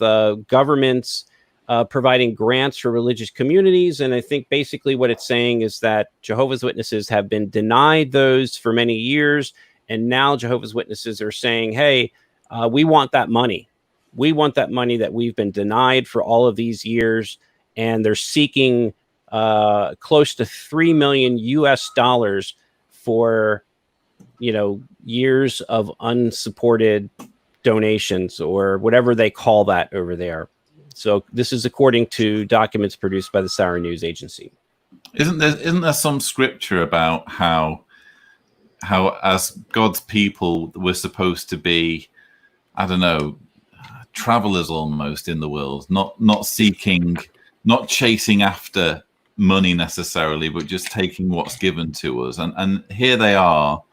S4: governments providing grants for religious communities. And I think basically what it's saying is that Jehovah's Witnesses have been denied those for many years. And now Jehovah's Witnesses are saying, hey, we want that money. We want that money that we've been denied for all of these years. And they're seeking close to 3 million US dollars for, years of unsupported donations or whatever they call that over there. So this is according to documents produced by the Siren News Agency.
S1: Isn't there some scripture about how as God's people we're supposed to be, I don't know, travelers almost in the world, not seeking, not chasing after money necessarily, but just taking what's given to us. And here they are,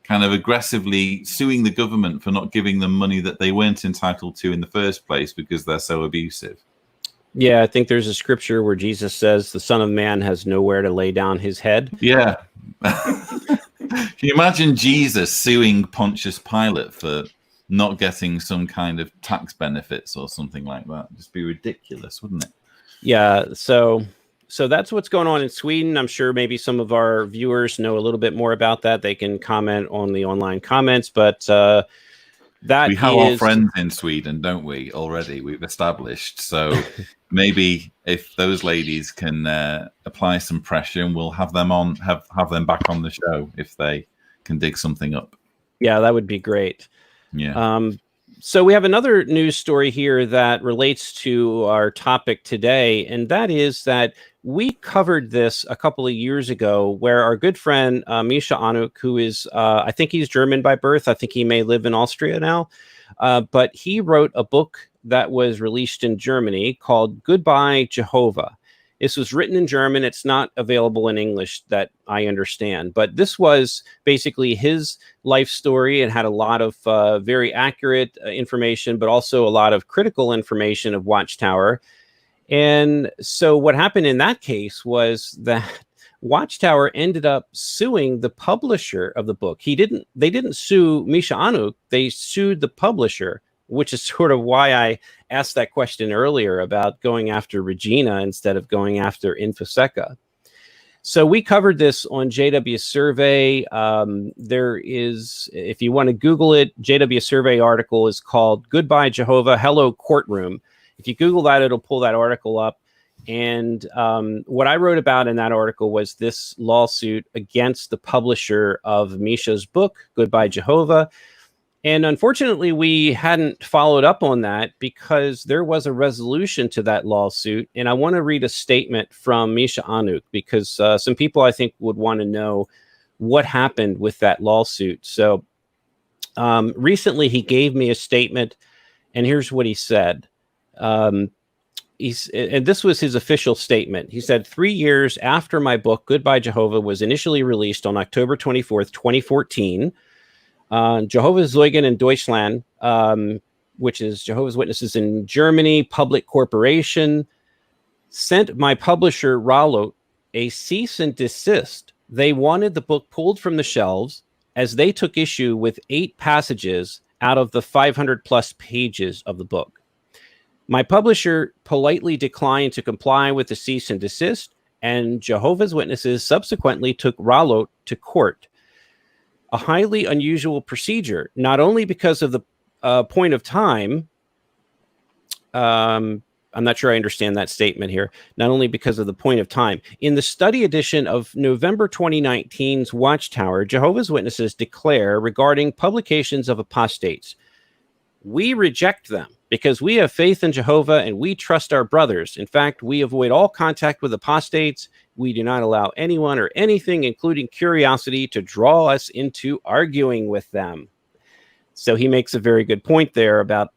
S1: kind of aggressively suing the government for not giving them money that they weren't entitled to in the first place because they're so abusive.
S4: Yeah, I think there's a scripture where Jesus says the Son of Man has nowhere to lay down his head.
S1: Yeah. Can you imagine Jesus suing Pontius Pilate for not getting some kind of tax benefits or something like that? It'd just be ridiculous, wouldn't it?
S4: Yeah, so that's what's going on in Sweden. I'm sure maybe some of our viewers know a little bit more about that. They can comment on the online comments, but that
S1: we have our friends in Sweden, don't we? Already, we've established. So maybe if those ladies can apply some pressure, and we'll have them on, have them back on the show if they can dig something up.
S4: Yeah, that would be great.
S1: Yeah.
S4: So we have another news story here that relates to our topic today, and that is that we covered this a couple of years ago where our good friend Misha Anuk, who is, I think he's German by birth. I think he may live in Austria now, but he wrote a book that was released in Germany called Goodbye, Jehovah. This was written in German. It's not available in English that I understand, but this was basically his life story. It had a lot of very accurate information, but also a lot of critical information of Watchtower. And so what happened in that case was that Watchtower ended up suing the publisher of the book. They didn't sue Misha Anuk. They sued the publisher which is sort of why I asked that question earlier about going after Regina instead of going after InfoSecca. So we covered this on JW Survey. There is, if you want to Google it, JW Survey article is called Goodbye Jehovah, Hello Courtroom. If you Google that, it'll pull that article up. And what I wrote about in that article was this lawsuit against the publisher of Misha's book, Goodbye Jehovah. And unfortunately, we hadn't followed up on that because there was a resolution to that lawsuit. And I want to read a statement from Misha Anuk because some people, I think, would want to know what happened with that lawsuit. So recently, he gave me a statement, and here's what he said. And this was his official statement. He said, 3 years after my book, Goodbye Jehovah, was initially released on October 24th, 2014, Jehovah's Zeugen in Deutschland, which is Jehovah's Witnesses in Germany, public corporation, sent my publisher, Rallo, a cease and desist. They wanted the book pulled from the shelves as they took issue with 8 passages out of the 500 plus pages of the book. My publisher politely declined to comply with the cease and desist, and Jehovah's Witnesses subsequently took Rallo to court. A highly unusual procedure, not only because of the point of time. I'm not sure I understand that statement here. Not only because of the point of time. In the study edition of November 2019's Watchtower, Jehovah's Witnesses declare regarding publications of apostates, we reject them because we have faith in Jehovah and we trust our brothers. In fact, we avoid all contact with apostates. We do not allow anyone or anything, including curiosity, to draw us into arguing with them. So he makes a very good point there about,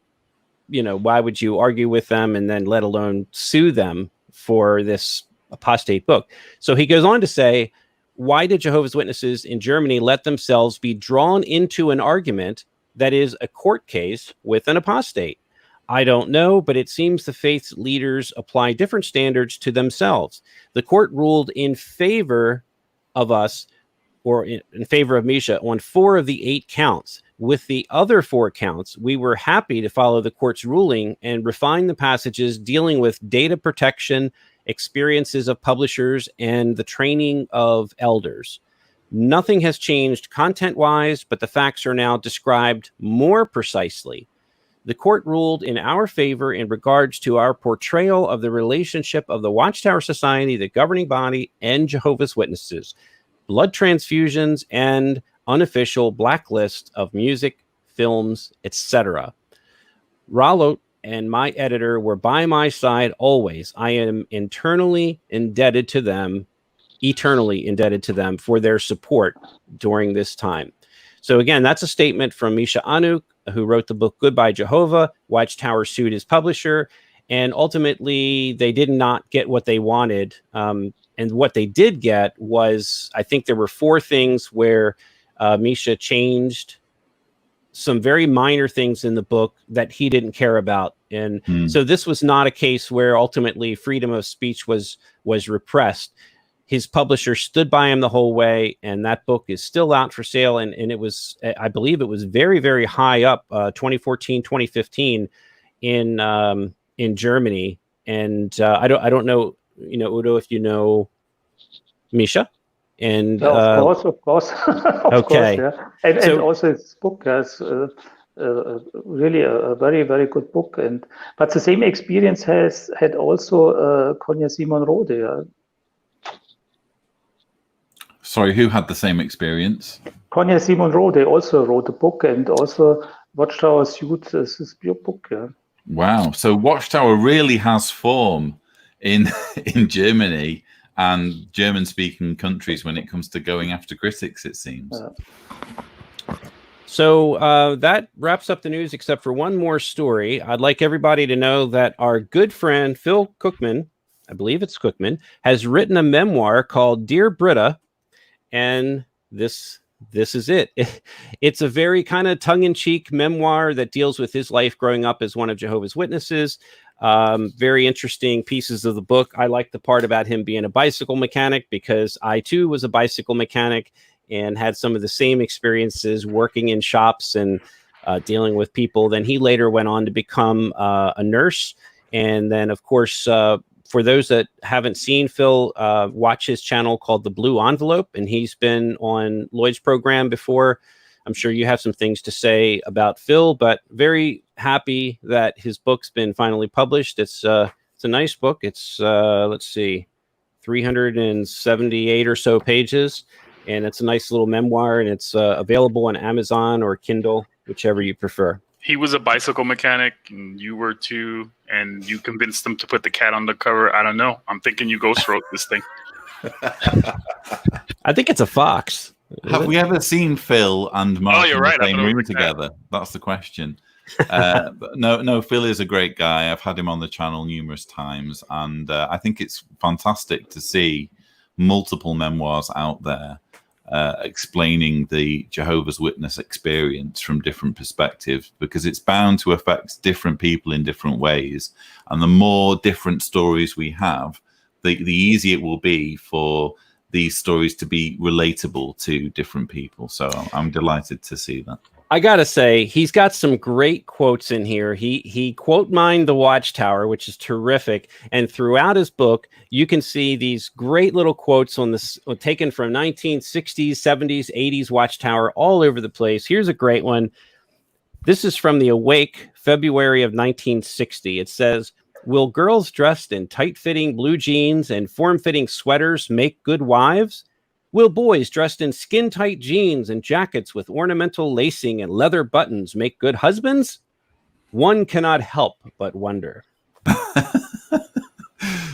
S4: you know, why would you argue with them and then let alone sue them for this apostate book? So he goes on to say, why did Jehovah's Witnesses in Germany let themselves be drawn into an argument that is a court case with an apostate? I don't know, but it seems the faith's leaders apply different standards to themselves. The court ruled in favor of us, or in favor of Misha, on 4 of the 8 counts. With the other 4 counts, we were happy to follow the court's ruling and refine the passages dealing with data protection, experiences of publishers, and the training of elders. Nothing has changed content-wise, but the facts are now described more precisely. The court ruled in our favor in regards to our portrayal of the relationship of the Watchtower Society, the governing body, and Jehovah's Witnesses, blood transfusions, and unofficial blacklist of music, films, etc. Rallo and my editor were by my side always. I am eternally indebted to them for their support during this time. So again, that's a statement from Misha Anuk, who wrote the book Goodbye Jehovah. Watchtower sued his publisher, and ultimately they did not get what they wanted. And what they did get was, I think there were 4 things where Misha changed some very minor things in the book that he didn't care about. And so this was not a case where ultimately freedom of speech was repressed. His publisher stood by him the whole way, and that book is still out for sale. And it was, I believe it was very, very high up, 2014, 2015 in Germany. And I don't know, you know, Udo, if you know Misha. And
S2: yeah, of course.
S4: Okay.
S2: Course, yeah. And also his book has really a very, very good book. But the same experience had also Konya Simon Rode. Yeah.
S1: Sorry, who had the same experience?
S2: Konya Simon Rode also wrote a book, and also Watchtower sued his book. Yeah.
S1: Wow. So Watchtower really has form in Germany and German-speaking countries when it comes to going after critics, it seems.
S4: So that wraps up the news, except for one more story. I'd like everybody to know that our good friend Phil Kirkman, I believe it's Kirkman, has written a memoir called Dear Britta, and this is it. It's a very kind of tongue-in-cheek memoir that deals with his life growing up as one of Jehovah's Witnesses. Very interesting pieces of the book. I like the part about him being a bicycle mechanic because I too was a bicycle mechanic and had some of the same experiences working in shops and dealing with people. Then he later went on to become a nurse. And then, of course, for those that haven't seen Phil, watch his channel called The Blue Envelope. And he's been on Lloyd's program before. I'm sure you have some things to say about Phil, but very happy that his book's been finally published. It's a nice book. It's, let's see, 378 or so pages. And it's a nice little memoir, and it's available on Amazon or Kindle, whichever you prefer.
S3: He was a bicycle mechanic, and you were too, and you convinced him to put the cat on the cover. I don't know. I'm thinking you ghost wrote this thing.
S4: I think it's a fox.
S1: Have we ever seen Phil and Mark in the same room
S3: like
S1: together? That's the question. But no, Phil is a great guy. I've had him on the channel numerous times, and I think it's fantastic to see multiple memoirs out there explaining the Jehovah's Witness experience from different perspectives, because it's bound to affect different people in different ways. And the more different stories we have, the easier it will be for these stories to be relatable to different people. So I'm delighted to see that.
S4: I gotta say, he's got some great quotes in here. He quote mined the Watchtower, which is terrific. And throughout his book, you can see these great little quotes on this, taken from 1960s, 70s, 80s Watchtower all over the place. Here's a great one. This is from the Awake, February of 1960. It says, "Will girls dressed in tight-fitting blue jeans and form-fitting sweaters make good wives? Will boys dressed in skin-tight jeans and jackets with ornamental lacing and leather buttons make good husbands? One cannot help but wonder."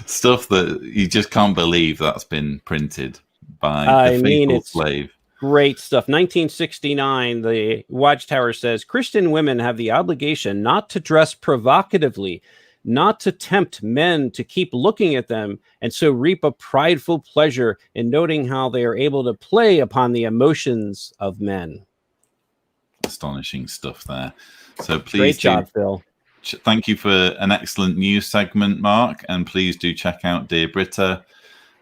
S1: Stuff that you just can't believe that's been printed by the faithful slave.
S4: Great stuff. 1969, the Watchtower says, "Christian women have the obligation not to dress provocatively, not to tempt men to keep looking at them, and so reap a prideful pleasure in noting how they are able to play upon the emotions of men."
S1: Astonishing stuff there. So please
S4: Great job, Phil.
S1: Thank you for an excellent news segment, Mark. And please do check out Dear Britta,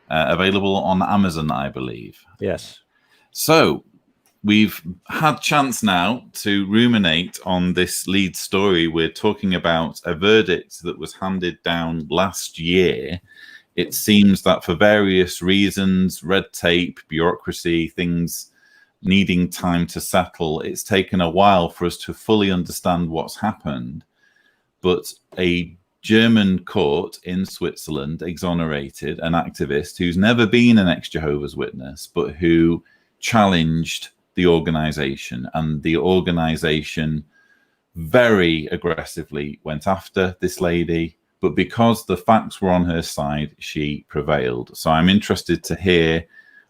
S1: available on Amazon, I believe.
S4: Yes.
S1: So we've had chance now to ruminate on this lead story. We're talking about a verdict that was handed down last year. It seems that for various reasons, red tape, bureaucracy, things needing time to settle, it's taken a while for us to fully understand what's happened. But a German court in Switzerland exonerated an activist who's never been an ex-Jehovah's Witness, but who challenged the organization, and the organization very aggressively went after this lady, but because the facts were on her side, she prevailed. So I'm interested to hear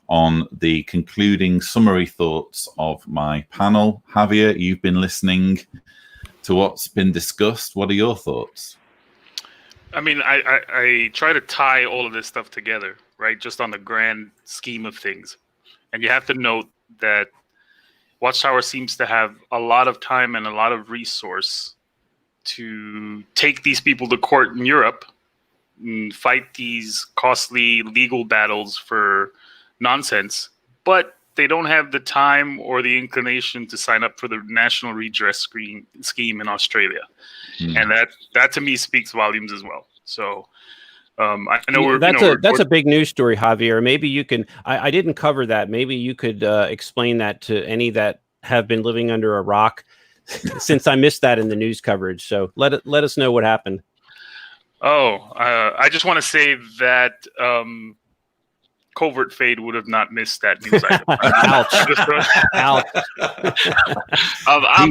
S1: on the concluding summary thoughts of my panel. Javier, you've been listening to what's been discussed. What are your thoughts?
S3: I mean, I try to tie all of this stuff together, right? Just on the grand scheme of things. And you have to note that Watchtower seems to have a lot of time and a lot of resource to take these people to court in Europe and fight these costly legal battles for nonsense, but they don't have the time or the inclination to sign up for the national redress scheme in Australia. And that to me speaks volumes as well. So I know
S4: that's a big news story, Javier. Maybe you can, I didn't cover that. Maybe you could explain that to any that have been living under a rock, since I missed that in the news coverage. So let us know what happened.
S3: I just want to say that Covert Fade would have not missed that news item.
S4: Ouch.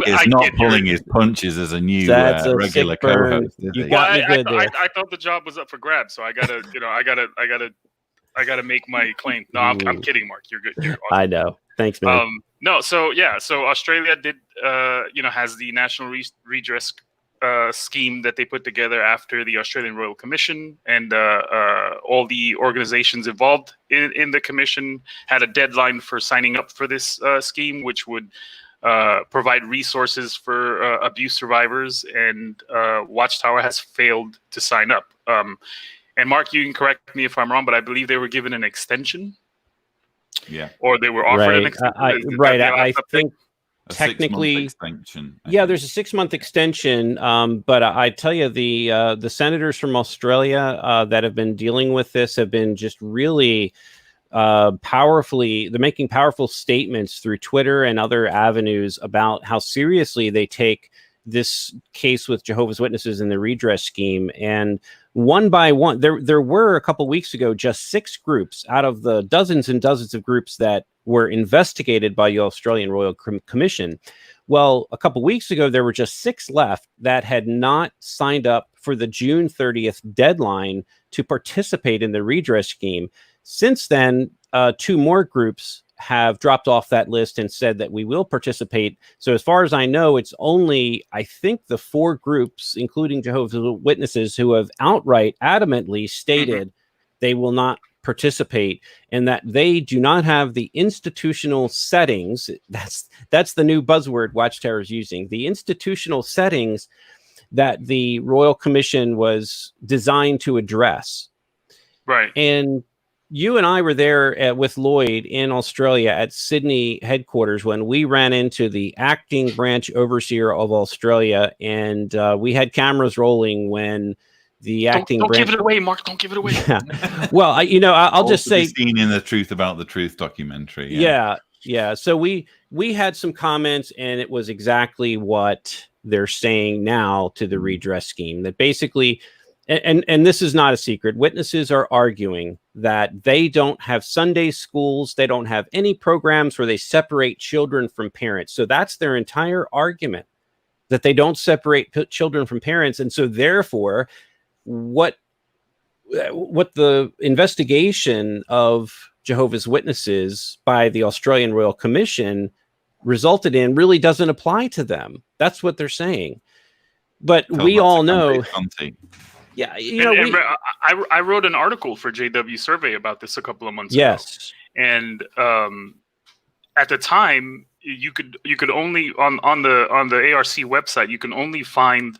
S1: He is not pulling his punches as a new regular co-host.
S4: You got me good there.
S3: I thought the job was up for grabs, so I gotta make my claim. No, I'm kidding, Mark. You're good. You're awesome.
S4: I know. Thanks, man.
S3: So Australia did, has the national redress scheme that they put together after the Australian Royal Commission, and all the organizations involved in the commission had a deadline for signing up for this scheme, which would provide resources for abuse survivors, and Watchtower has failed to sign up. And Mark, you can correct me if I'm wrong, but I believe they were given an extension.
S1: Yeah.
S3: Or they were offered an extension.
S4: I think technically
S1: extension.
S4: There's a 6-month extension. But I tell you, the senators from Australia that have been dealing with this have been just really they're making powerful statements through Twitter and other avenues about how seriously they take this case with Jehovah's Witnesses and the redress scheme. And one by one, there were a couple weeks ago just 6 groups out of the dozens and dozens of groups that were investigated by the Australian Royal Commission. Well, a couple weeks ago, there were just 6 left that had not signed up for the June 30th deadline to participate in the redress scheme. Since then, 2 more groups have dropped off that list and said that we will participate. So as far as I know, it's only, I think, the 4 groups, including Jehovah's Witnesses, who have outright, adamantly stated they will not participate, and that they do not have the institutional settings. That's the new buzzword Watchtower is using. The institutional settings that the Royal Commission was designed to address.
S3: Right.
S4: And you and I were there with Lloyd in Australia at Sydney headquarters when we ran into the acting branch overseer of Australia, and we had cameras rolling when the acting
S3: don't
S4: branch...
S3: give it away, Mark. Don't give it away.
S4: Yeah. Well, I'll just say,
S1: seen in the Truth About the Truth documentary.
S4: Yeah. So we had some comments, and it was exactly what they're saying now to the redress scheme. That basically, and this is not a secret, witnesses are arguing that they don't have Sunday schools, they don't have any programs where they separate children from parents. So that's their entire argument, that they don't separate children from parents, and so therefore, what the investigation of Jehovah's Witnesses by the Australian Royal Commission resulted in really doesn't apply to them. That's what they're saying. But we all know. Yeah,
S3: I wrote an article for JW Survey about this a couple of months ago.
S4: Yes,
S3: and at the time, you could only on the ARC website, you can only find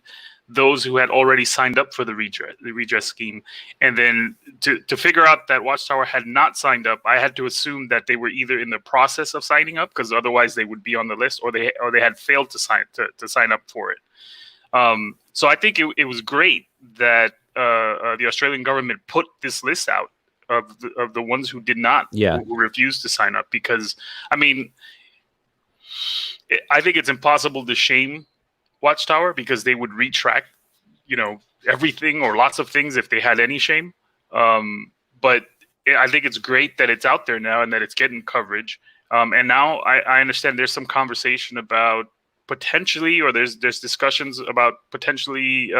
S3: those who had already signed up for the redress scheme. And then to figure out that Watchtower had not signed up, I had to assume that they were either in the process of signing up, because otherwise they would be on the list, or they had failed to sign up for it. So I think it was great that the Australian government put this list out of the ones who did not, who refused to sign up, because I mean, I think it's impossible to shame Watchtower, because they would retract, everything or lots of things if they had any shame. But I think it's great that it's out there now and that it's getting coverage. And now I understand there's some conversation about potentially, or there's discussions about potentially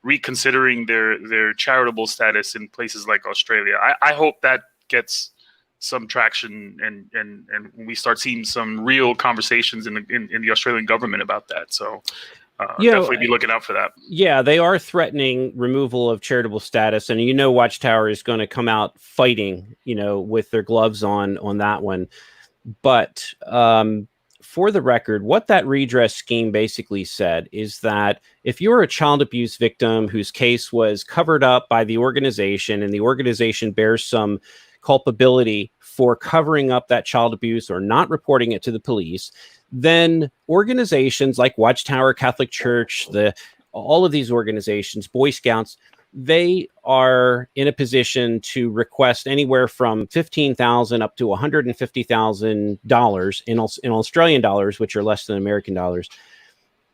S3: reconsidering their charitable status in places like Australia. I hope that gets some traction and we start seeing some real conversations in the Australian government about that. So definitely be looking out for that.
S4: Yeah, they are threatening removal of charitable status, and Watchtower is going to come out fighting, with their gloves on that one. But for the record, what that redress scheme basically said is that if you're a child abuse victim whose case was covered up by the organization, and the organization bears some culpability for covering up that child abuse or not reporting it to the police, then organizations like Watchtower, Catholic Church, all of these organizations, Boy Scouts, they are in a position to request anywhere from $15,000 up to $150,000 in Australian dollars, which are less than American dollars.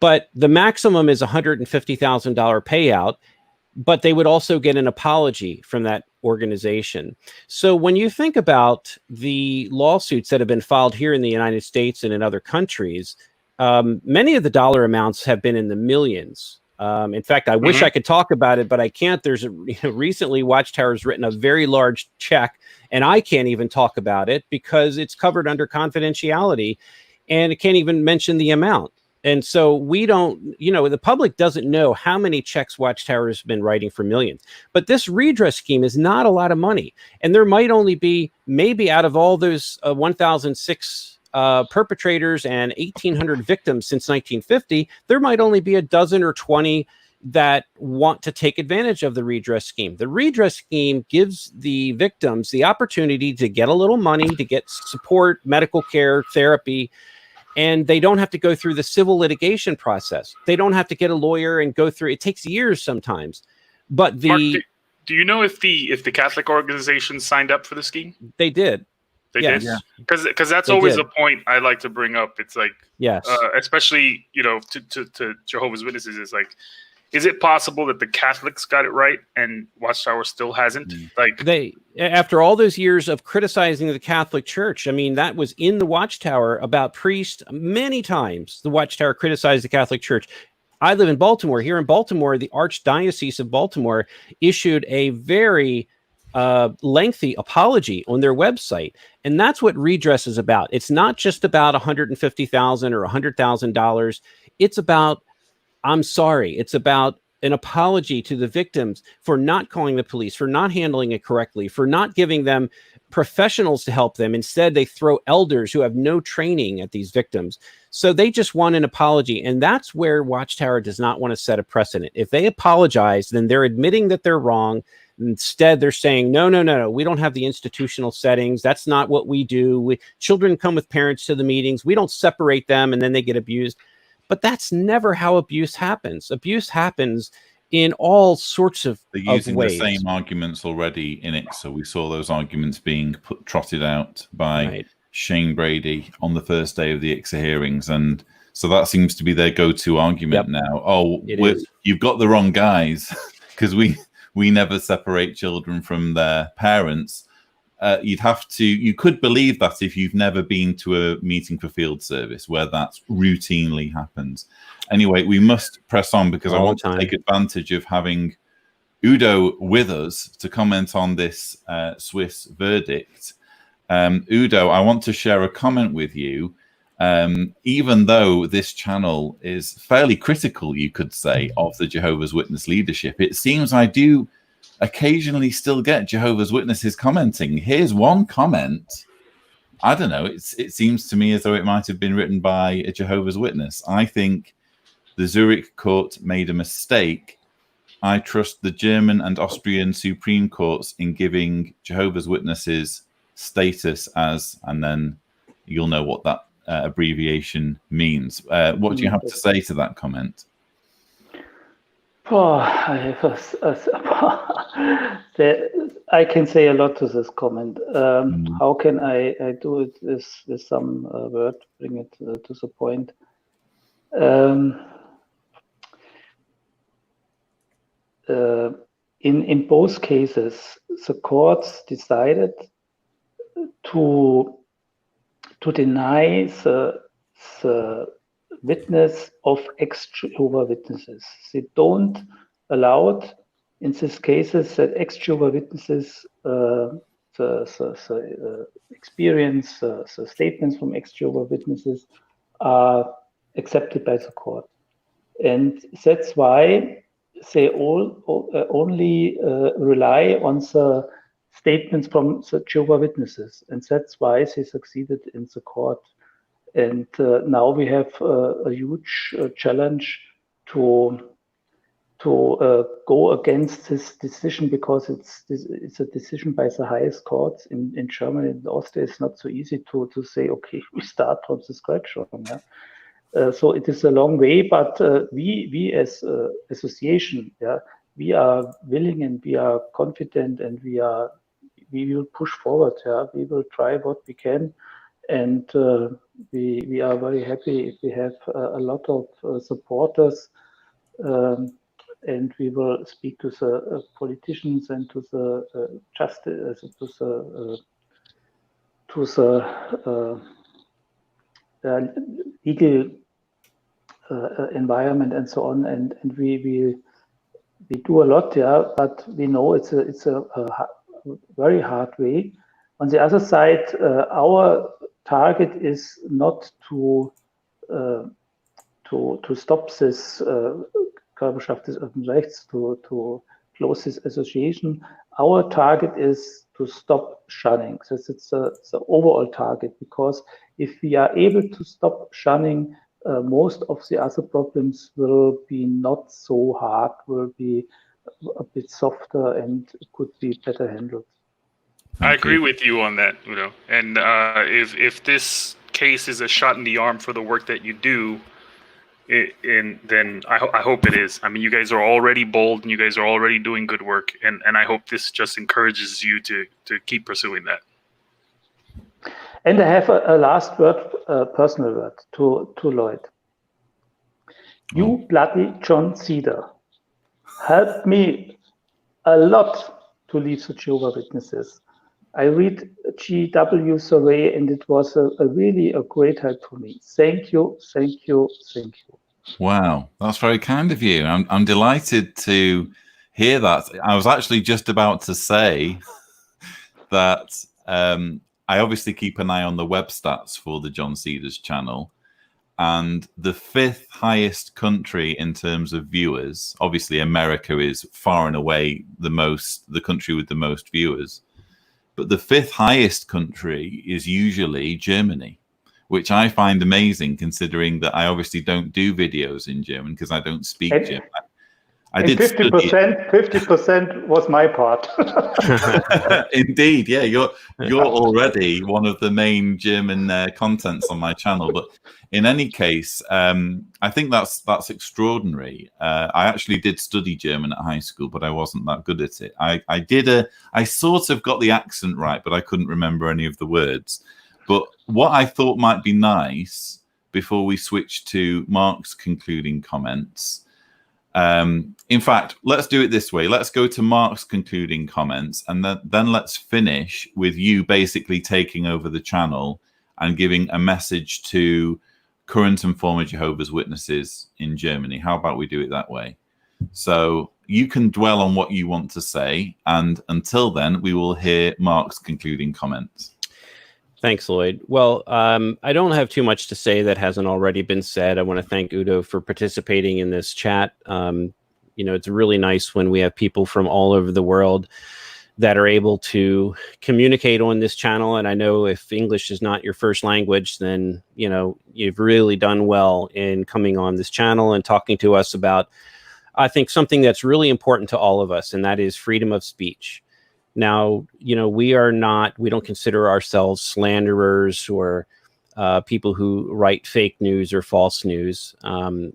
S4: But the maximum is $150,000 payout. But they would also get an apology from that organization. So when you think about the lawsuits that have been filed here in the United States and in other countries, many of the dollar amounts have been in the millions. In fact, I wish I could talk about it, but I can't. There's recently Watchtower's written a very large check, and I can't even talk about it because it's covered under confidentiality, and it can't even mention the amount. And so we don't, the public doesn't know how many checks Watchtower has been writing for millions. But this redress scheme is not a lot of money. And there might only be, maybe out of all those 1,006 perpetrators and 1,800 victims since 1950, there might only be a dozen or 20 that want to take advantage of the redress scheme. The redress scheme gives the victims the opportunity to get a little money, to get support, medical care, therapy, and they don't have to go through the civil litigation process. They don't have to get a lawyer and go through. It takes years sometimes. But the
S3: Mark, do you know if the Catholic organizations signed up for the scheme?
S4: They did.
S3: They
S4: Yes.
S3: did, because that's
S4: They
S3: always
S4: did.
S3: a point I like to bring up. It's like,
S4: Yes.
S3: especially to Jehovah's Witnesses, it's like, is it possible that the Catholics got it right and Watchtower still hasn't? Like,
S4: they, after all those years of criticizing the Catholic Church, I mean, that was in the Watchtower about priests. Many times the Watchtower criticized the Catholic Church. I live in Baltimore. Here in Baltimore, the Archdiocese of Baltimore issued a very lengthy apology on their website. And that's what redress is about. It's not just about $150,000 or $100,000. It's about, I'm sorry. It's about an apology to the victims for not calling the police, for not handling it correctly, for not giving them professionals to help them. Instead, they throw elders who have no training at these victims. So they just want an apology. And that's where Watchtower does not want to set a precedent. If they apologize, then they're admitting that they're wrong. Instead, they're saying, no, we don't have the institutional settings. That's not what we do. Children come with parents to the meetings. We don't separate them and then they get abused. But that's never how abuse happens. Abuse happens in all sorts of ways.
S1: They're using the same arguments already in it. So we saw those arguments being trotted out by Shane Brady on the first day of the ICSA hearings. And so that seems to be their go-to argument now. Oh, you've got the wrong guys, because we never separate children from their parents. You could believe that if you've never been to a meeting for field service where that routinely happens. Anyway, we must press on because I want to take advantage of having Udo with us to comment on this Swiss verdict. Udo, I want to share a comment with you. Even though this channel is fairly critical, you could say, of the Jehovah's Witness leadership, it seems I do occasionally still get Jehovah's Witnesses commenting. Here's one comment. I don't know. It seems to me as though it might have been written by a Jehovah's Witness. I think the Zurich court made a mistake. I trust the German and Austrian Supreme Courts in giving Jehovah's Witnesses status as, and then you'll know what that abbreviation means. What do you have to say to that comment?
S2: Oh, I can say a lot to this comment. How can I do it with some word, bring it to the point? In both cases, the courts decided to deny the witness of ex-Jehovah's Witnesses. They don't allow it in these cases that ex-Jehovah's Witnesses, the experience, the statements from ex-Jehovah's Witnesses are accepted by the court. And that's why they only rely on the statements from the Jehovah's Witnesses. And that's why they succeeded in the court. And now we have a huge challenge to go against this decision, because it's a decision by the highest courts in Germany and Austria. It's not so easy to say, okay, we start from the scratch. So it is a long way, but we as association, we are willing and we are confident, and we will push forward. We will try what we can. And we are very happy if we have a lot of supporters, and we will speak to the politicians and to the justice, to the legal environment and so on. And we do a lot, but we know it's a very hard way. On the other side, our target is not to stop this Körperschaft des öffentlichen Rechts, to close this association. Our target is to stop shunning. So it's the overall target, because if we are able to stop shunning, most of the other problems will be not so hard, will be a bit softer, and could be better handled.
S3: I agree with you on that, Udo. And if this case is a shot in the arm for the work that you do, then I hope it is. I mean, you guys are already bold and you guys are already doing good work, and I hope this just encourages you to keep pursuing that.
S2: And I have a last word, personal word to Lloyd. You bloody John Cedar helped me a lot to leave the Jehovah's Witnesses. I read GW survey and it was really a great help for me. Thank you, thank you, thank you.
S1: Wow, that's very kind of you. I'm delighted to hear that. I was actually just about to say that I obviously keep an eye on the web stats for the John Cedars channel, and the 5th highest country in terms of viewers, obviously America is far and away the country with the most viewers, but the 5th highest country is usually Germany, which I find amazing considering that I obviously don't do videos in German because I don't speak German. I did
S2: 50% was my part.
S1: Indeed, yeah, you're already one of the main German contents on my channel. But in any case, I think that's extraordinary. I actually did study German at high school, but I wasn't that good at it. I sort of got the accent right, but I couldn't remember any of the words. But what I thought might be nice before we switch to Mark's concluding comments. In fact, let's do it this way. Let's go to Mark's concluding comments, and then let's finish with you basically taking over the channel and giving a message to current and former Jehovah's Witnesses in Germany. How about we do it that way? So you can dwell on what you want to say, and until then, we will hear Mark's concluding comments.
S4: Thanks, Lloyd. Well, I don't have too much to say that hasn't already been said. I want to thank Udo for participating in this chat. It's really nice when we have people from all over the world that are able to communicate on this channel. And I know if English is not your first language, then, you've really done well in coming on this channel and talking to us about, I think, something that's really important to all of us, and that is freedom of speech. Now, we don't consider ourselves slanderers or people who write fake news or false news.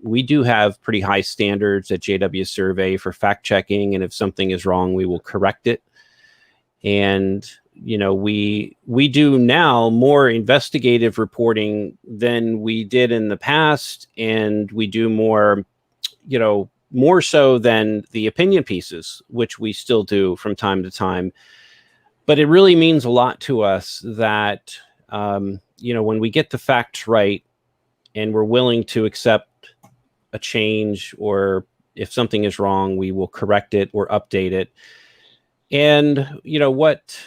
S4: We do have pretty high standards at JW Survey for fact checking, and if something is wrong, we will correct it. And, we do now more investigative reporting than we did in the past, and we do more, more so than the opinion pieces, which we still do from time to time. But it really means a lot to us that, when we get the facts right and we're willing to accept a change, or if something is wrong, we will correct it or update it. And, what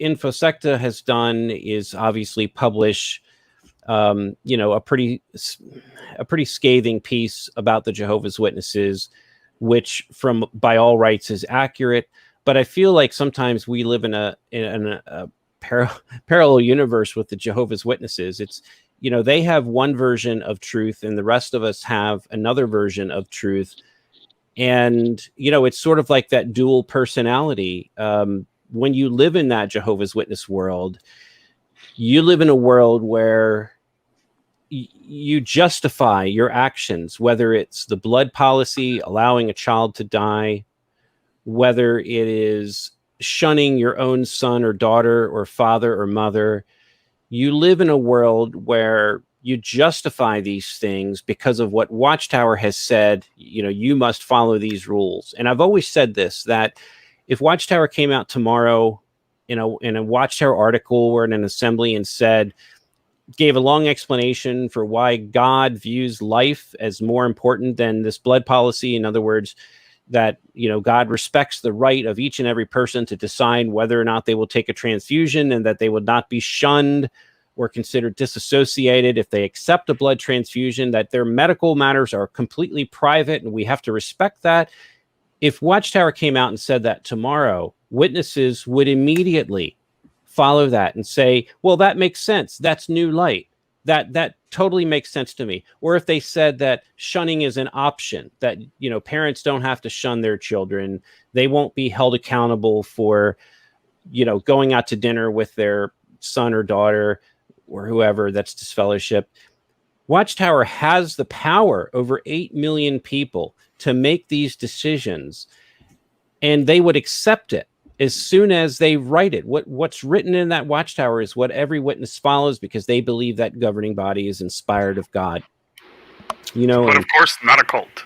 S4: InfoSecta has done is obviously publish a pretty scathing piece about the Jehovah's Witnesses, which by all rights is accurate. But I feel like sometimes we live in a parallel universe with the Jehovah's Witnesses. It's, they have one version of truth and the rest of us have another version of truth. And, it's sort of like that dual personality. When you live in that Jehovah's Witness world, you live in a world where you justify your actions, whether it's the blood policy, allowing a child to die, whether it is shunning your own son or daughter or father or mother. You live in a world where you justify these things because of what Watchtower has said. You must follow these rules. And I've always said this, that if Watchtower came out tomorrow in a Watchtower article or in an assembly and gave a long explanation for why God views life as more important than this blood policy. In other words, that, God respects the right of each and every person to decide whether or not they will take a transfusion, and that they would not be shunned or considered disassociated if they accept a blood transfusion, that their medical matters are completely private and we have to respect that. If Watchtower came out and said that tomorrow, witnesses would immediately follow that and say, well, that makes sense. That's new light. That totally makes sense to me. Or if they said that shunning is an option, that, parents don't have to shun their children. They won't be held accountable for, going out to dinner with their son or daughter. or whoever that's disfellowshipped. Watchtower has the power over 8 million people to make these decisions, and they would accept it as soon as they write it. What's written in that Watchtower is what every witness follows, because they believe that governing body is inspired of God. You know,
S3: but of course, not a cult.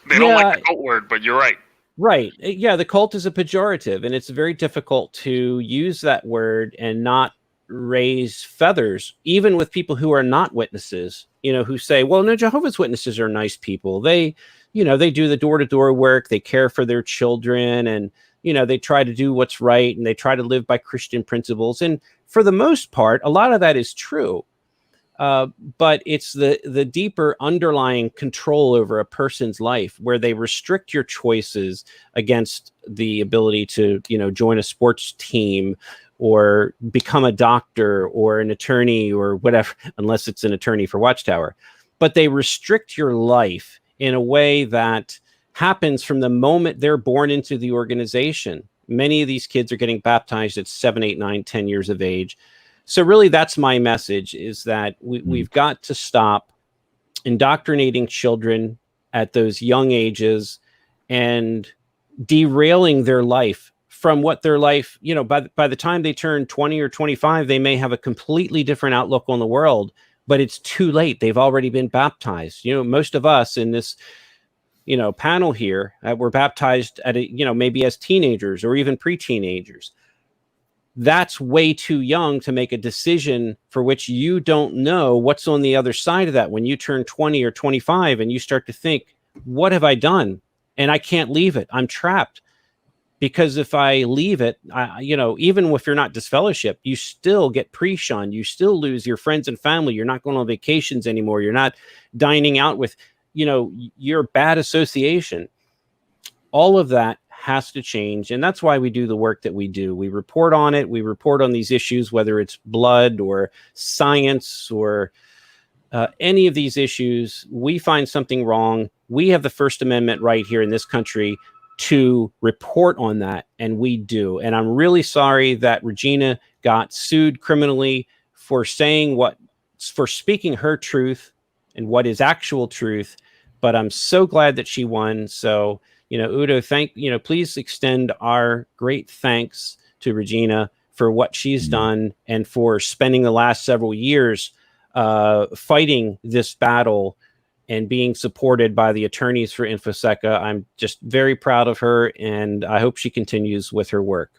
S3: They don't like the cult word, but you're right.
S4: Right. Yeah, the cult is a pejorative, and it's very difficult to use that word and not raise feathers, even with people who are not witnesses, you know, who say, well, no, Jehovah's Witnesses are nice people. They, you know, they do the door-to-door work, they care for their children, and, you know, they try to do what's right, and they try to live by Christian principles. And for the most part, a lot of that is true. But it's the deeper underlying control over a person's life, where they restrict your choices against the ability to, you know, join a sports team or become a doctor or an attorney or whatever, unless it's an attorney for Watchtower. But they restrict your life in a way that happens from the moment they're born into the organization. Many of these kids are getting baptized at 7, 8, 9, 10 years of age. So really, that's my message, is that we've got to stop indoctrinating children at those young ages and derailing their life from what their life, you know, by the time they turn 20 or 25, they may have a completely different outlook on the world, but it's too late. They've already been baptized. You know, most of us in this, you know, panel here were baptized at you know, maybe as teenagers or even pre-teenagers. That's way too young to make a decision for which you don't know what's on the other side of that. When you turn 20 or 25 and you start to think, what have I done? And I can't leave it. I'm trapped. Because if I leave it, you know, even if you're not disfellowshipped, you still get pre-shunned. You still lose your friends and family. You're not going on vacations anymore. You're not dining out with, you know, your bad association. All of that has to change. And that's why we do the work that we do. We report on it. We report on these issues, whether it's blood or science or any of these issues. We find something wrong. We have the First Amendment right here in this country to report on that, and we do. And I'm really sorry that Regina got sued criminally for speaking her truth and what is actual truth, but I'm so glad that she won. So, you know, Udo, please extend our great thanks to Regina for what she's done and for spending the last several years fighting this battle and being supported by the attorneys for InfoSecca. I'm just very proud of her, and I hope she continues with her work.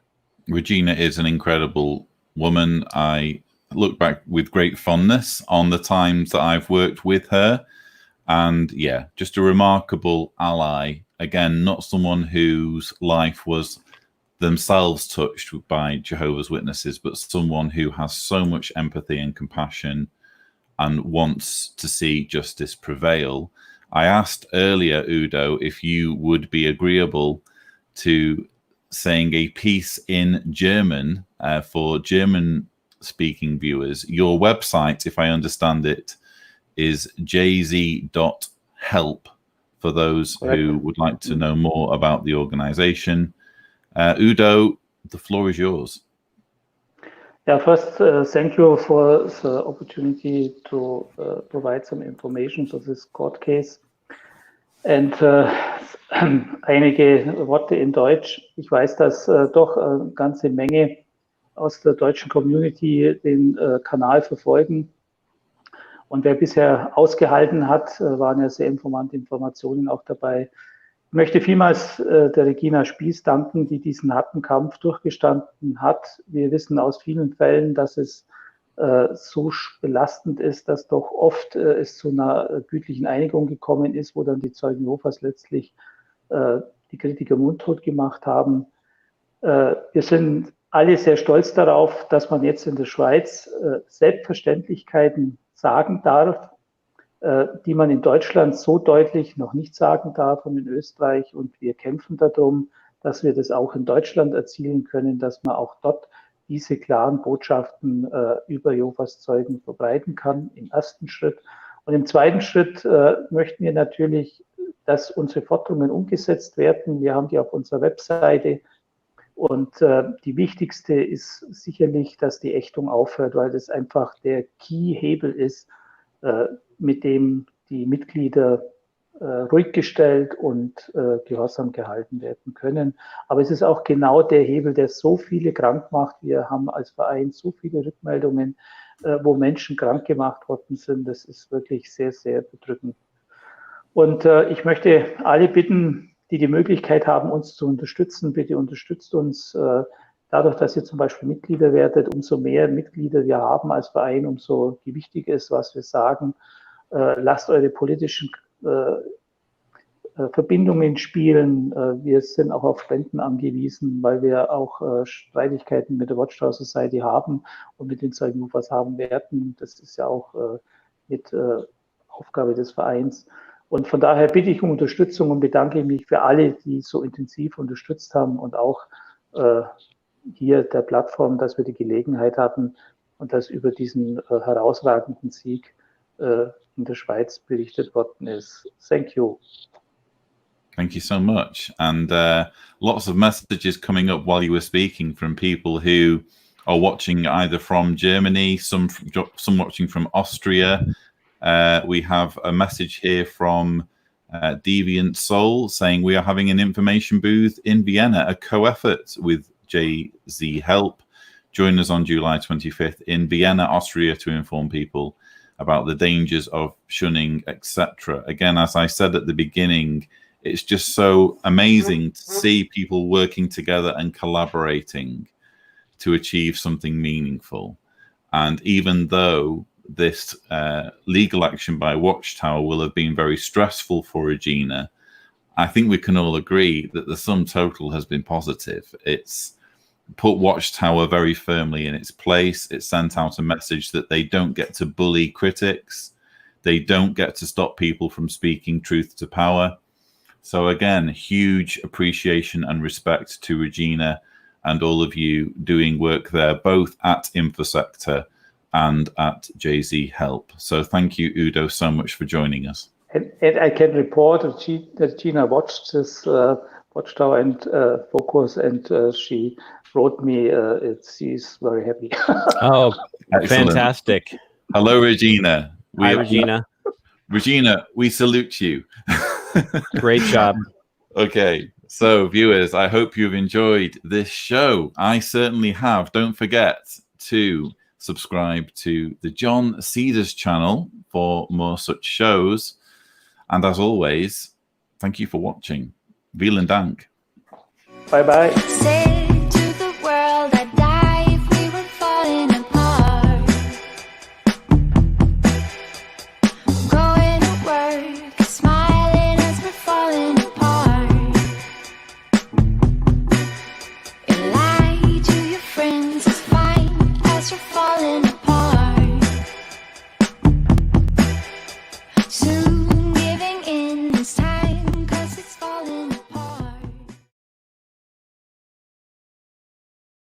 S1: Regina is an incredible woman. I look back with great fondness on the times that I've worked with her. And yeah, just a remarkable ally. Again, not someone whose life was themselves touched by Jehovah's Witnesses, but someone who has so much empathy and compassion and wants to see justice prevail. I asked earlier, Udo, if you would be agreeable to saying a piece in German for German-speaking viewers. Your website, if I understand it, is jz.help for those who would like to know more about the organization. Udo, the floor is yours.
S2: Yeah, first, thank you for the opportunity to provide some information to this court case. Und einige Worte in Deutsch. Ich weiß, dass doch eine ganze Menge aus der deutschen Community den Kanal verfolgen. Und wer bisher ausgehalten hat, waren ja sehr informante Informationen auch dabei. Ich möchte vielmals der Regina Spies danken, die diesen harten Kampf durchgestanden hat. Wir wissen aus vielen Fällen, dass es so belastend ist, dass doch oft es zu einer gütlichen Einigung gekommen ist, wo dann die Zeugen Jehovas letztlich die Kritiker mundtot gemacht haben. Wir sind alle sehr stolz darauf, dass man jetzt in der Schweiz Selbstverständlichkeiten sagen darf, die man in Deutschland so deutlich noch nicht sagen darf und in Österreich. Und wir kämpfen darum, dass wir das auch in Deutschland erzielen können, dass man auch dort diese klaren Botschaften über Jehovas Zeugen verbreiten kann, im ersten Schritt. Und im zweiten Schritt möchten wir natürlich, dass unsere Forderungen umgesetzt werden. Wir haben die auf unserer Webseite Und die wichtigste ist sicherlich, dass die Ächtung aufhört, weil das einfach der Key-Hebel ist, mit dem die Mitglieder ruhig gestellt und gehorsam gehalten werden können. Aber es ist auch genau der Hebel, der so viele krank macht. Wir haben als Verein so viele Rückmeldungen, wo Menschen krank gemacht worden sind. Das ist wirklich sehr, sehr bedrückend. Und ich möchte alle bitten, die die Möglichkeit haben, uns zu unterstützen, bitte unterstützt uns dadurch, dass ihr zum Beispiel Mitglieder werdet. Umso mehr Mitglieder wir haben als Verein, umso gewichtiger ist, was wir sagen. Lasst eure politischen Verbindungen spielen. Wir sind auch auf Spenden angewiesen, weil wir auch Streitigkeiten mit der Watchtower Society haben und mit den Jehovahs haben werden. Das ist ja auch mit Aufgabe des Vereins. Und von daher bitte ich um Unterstützung und bedanke mich für alle, die so intensiv unterstützt haben und auch hier der Plattform, dass wir die Gelegenheit hatten und dass über diesen herausragenden Sieg in der Schweiz berichtet worden ist. Thank you.
S1: Thank you so much. And lots of messages coming up while you were speaking from people who are watching either from Germany, some watching from Austria. We have a message here from Deviant Soul saying we are having an information booth in Vienna, a co-effort with JZ Help. Join us on July 25th in Vienna, Austria, to inform people about the dangers of shunning, etc. Again, as I said at the beginning, it's just so amazing to see people working together and collaborating to achieve something meaningful. And even though this legal action by Watchtower will have been very stressful for Regina, I think we can all agree that the sum total has been positive. It's put Watchtower very firmly in its place. It sent out a message that they don't get to bully critics. They don't get to stop people from speaking truth to power. So again, huge appreciation and respect to Regina and all of you doing work there, both at Infosector and at JZ Help. So thank you, Udo, so much for joining us.
S2: And I can report that Gina watched this Watchtower and Focus, and she wrote me, she's very happy.
S4: Oh,
S1: Excellent.
S4: fantastic.
S1: Hello, Regina.
S4: Hi, Regina.
S1: Regina, we salute you.
S4: Great job.
S1: Okay, so viewers, I hope you've enjoyed this show. I certainly have. Don't forget to subscribe to the John Cedars channel for more such shows. And as always, thank you for watching. Vielen Dank.
S2: Bye-bye.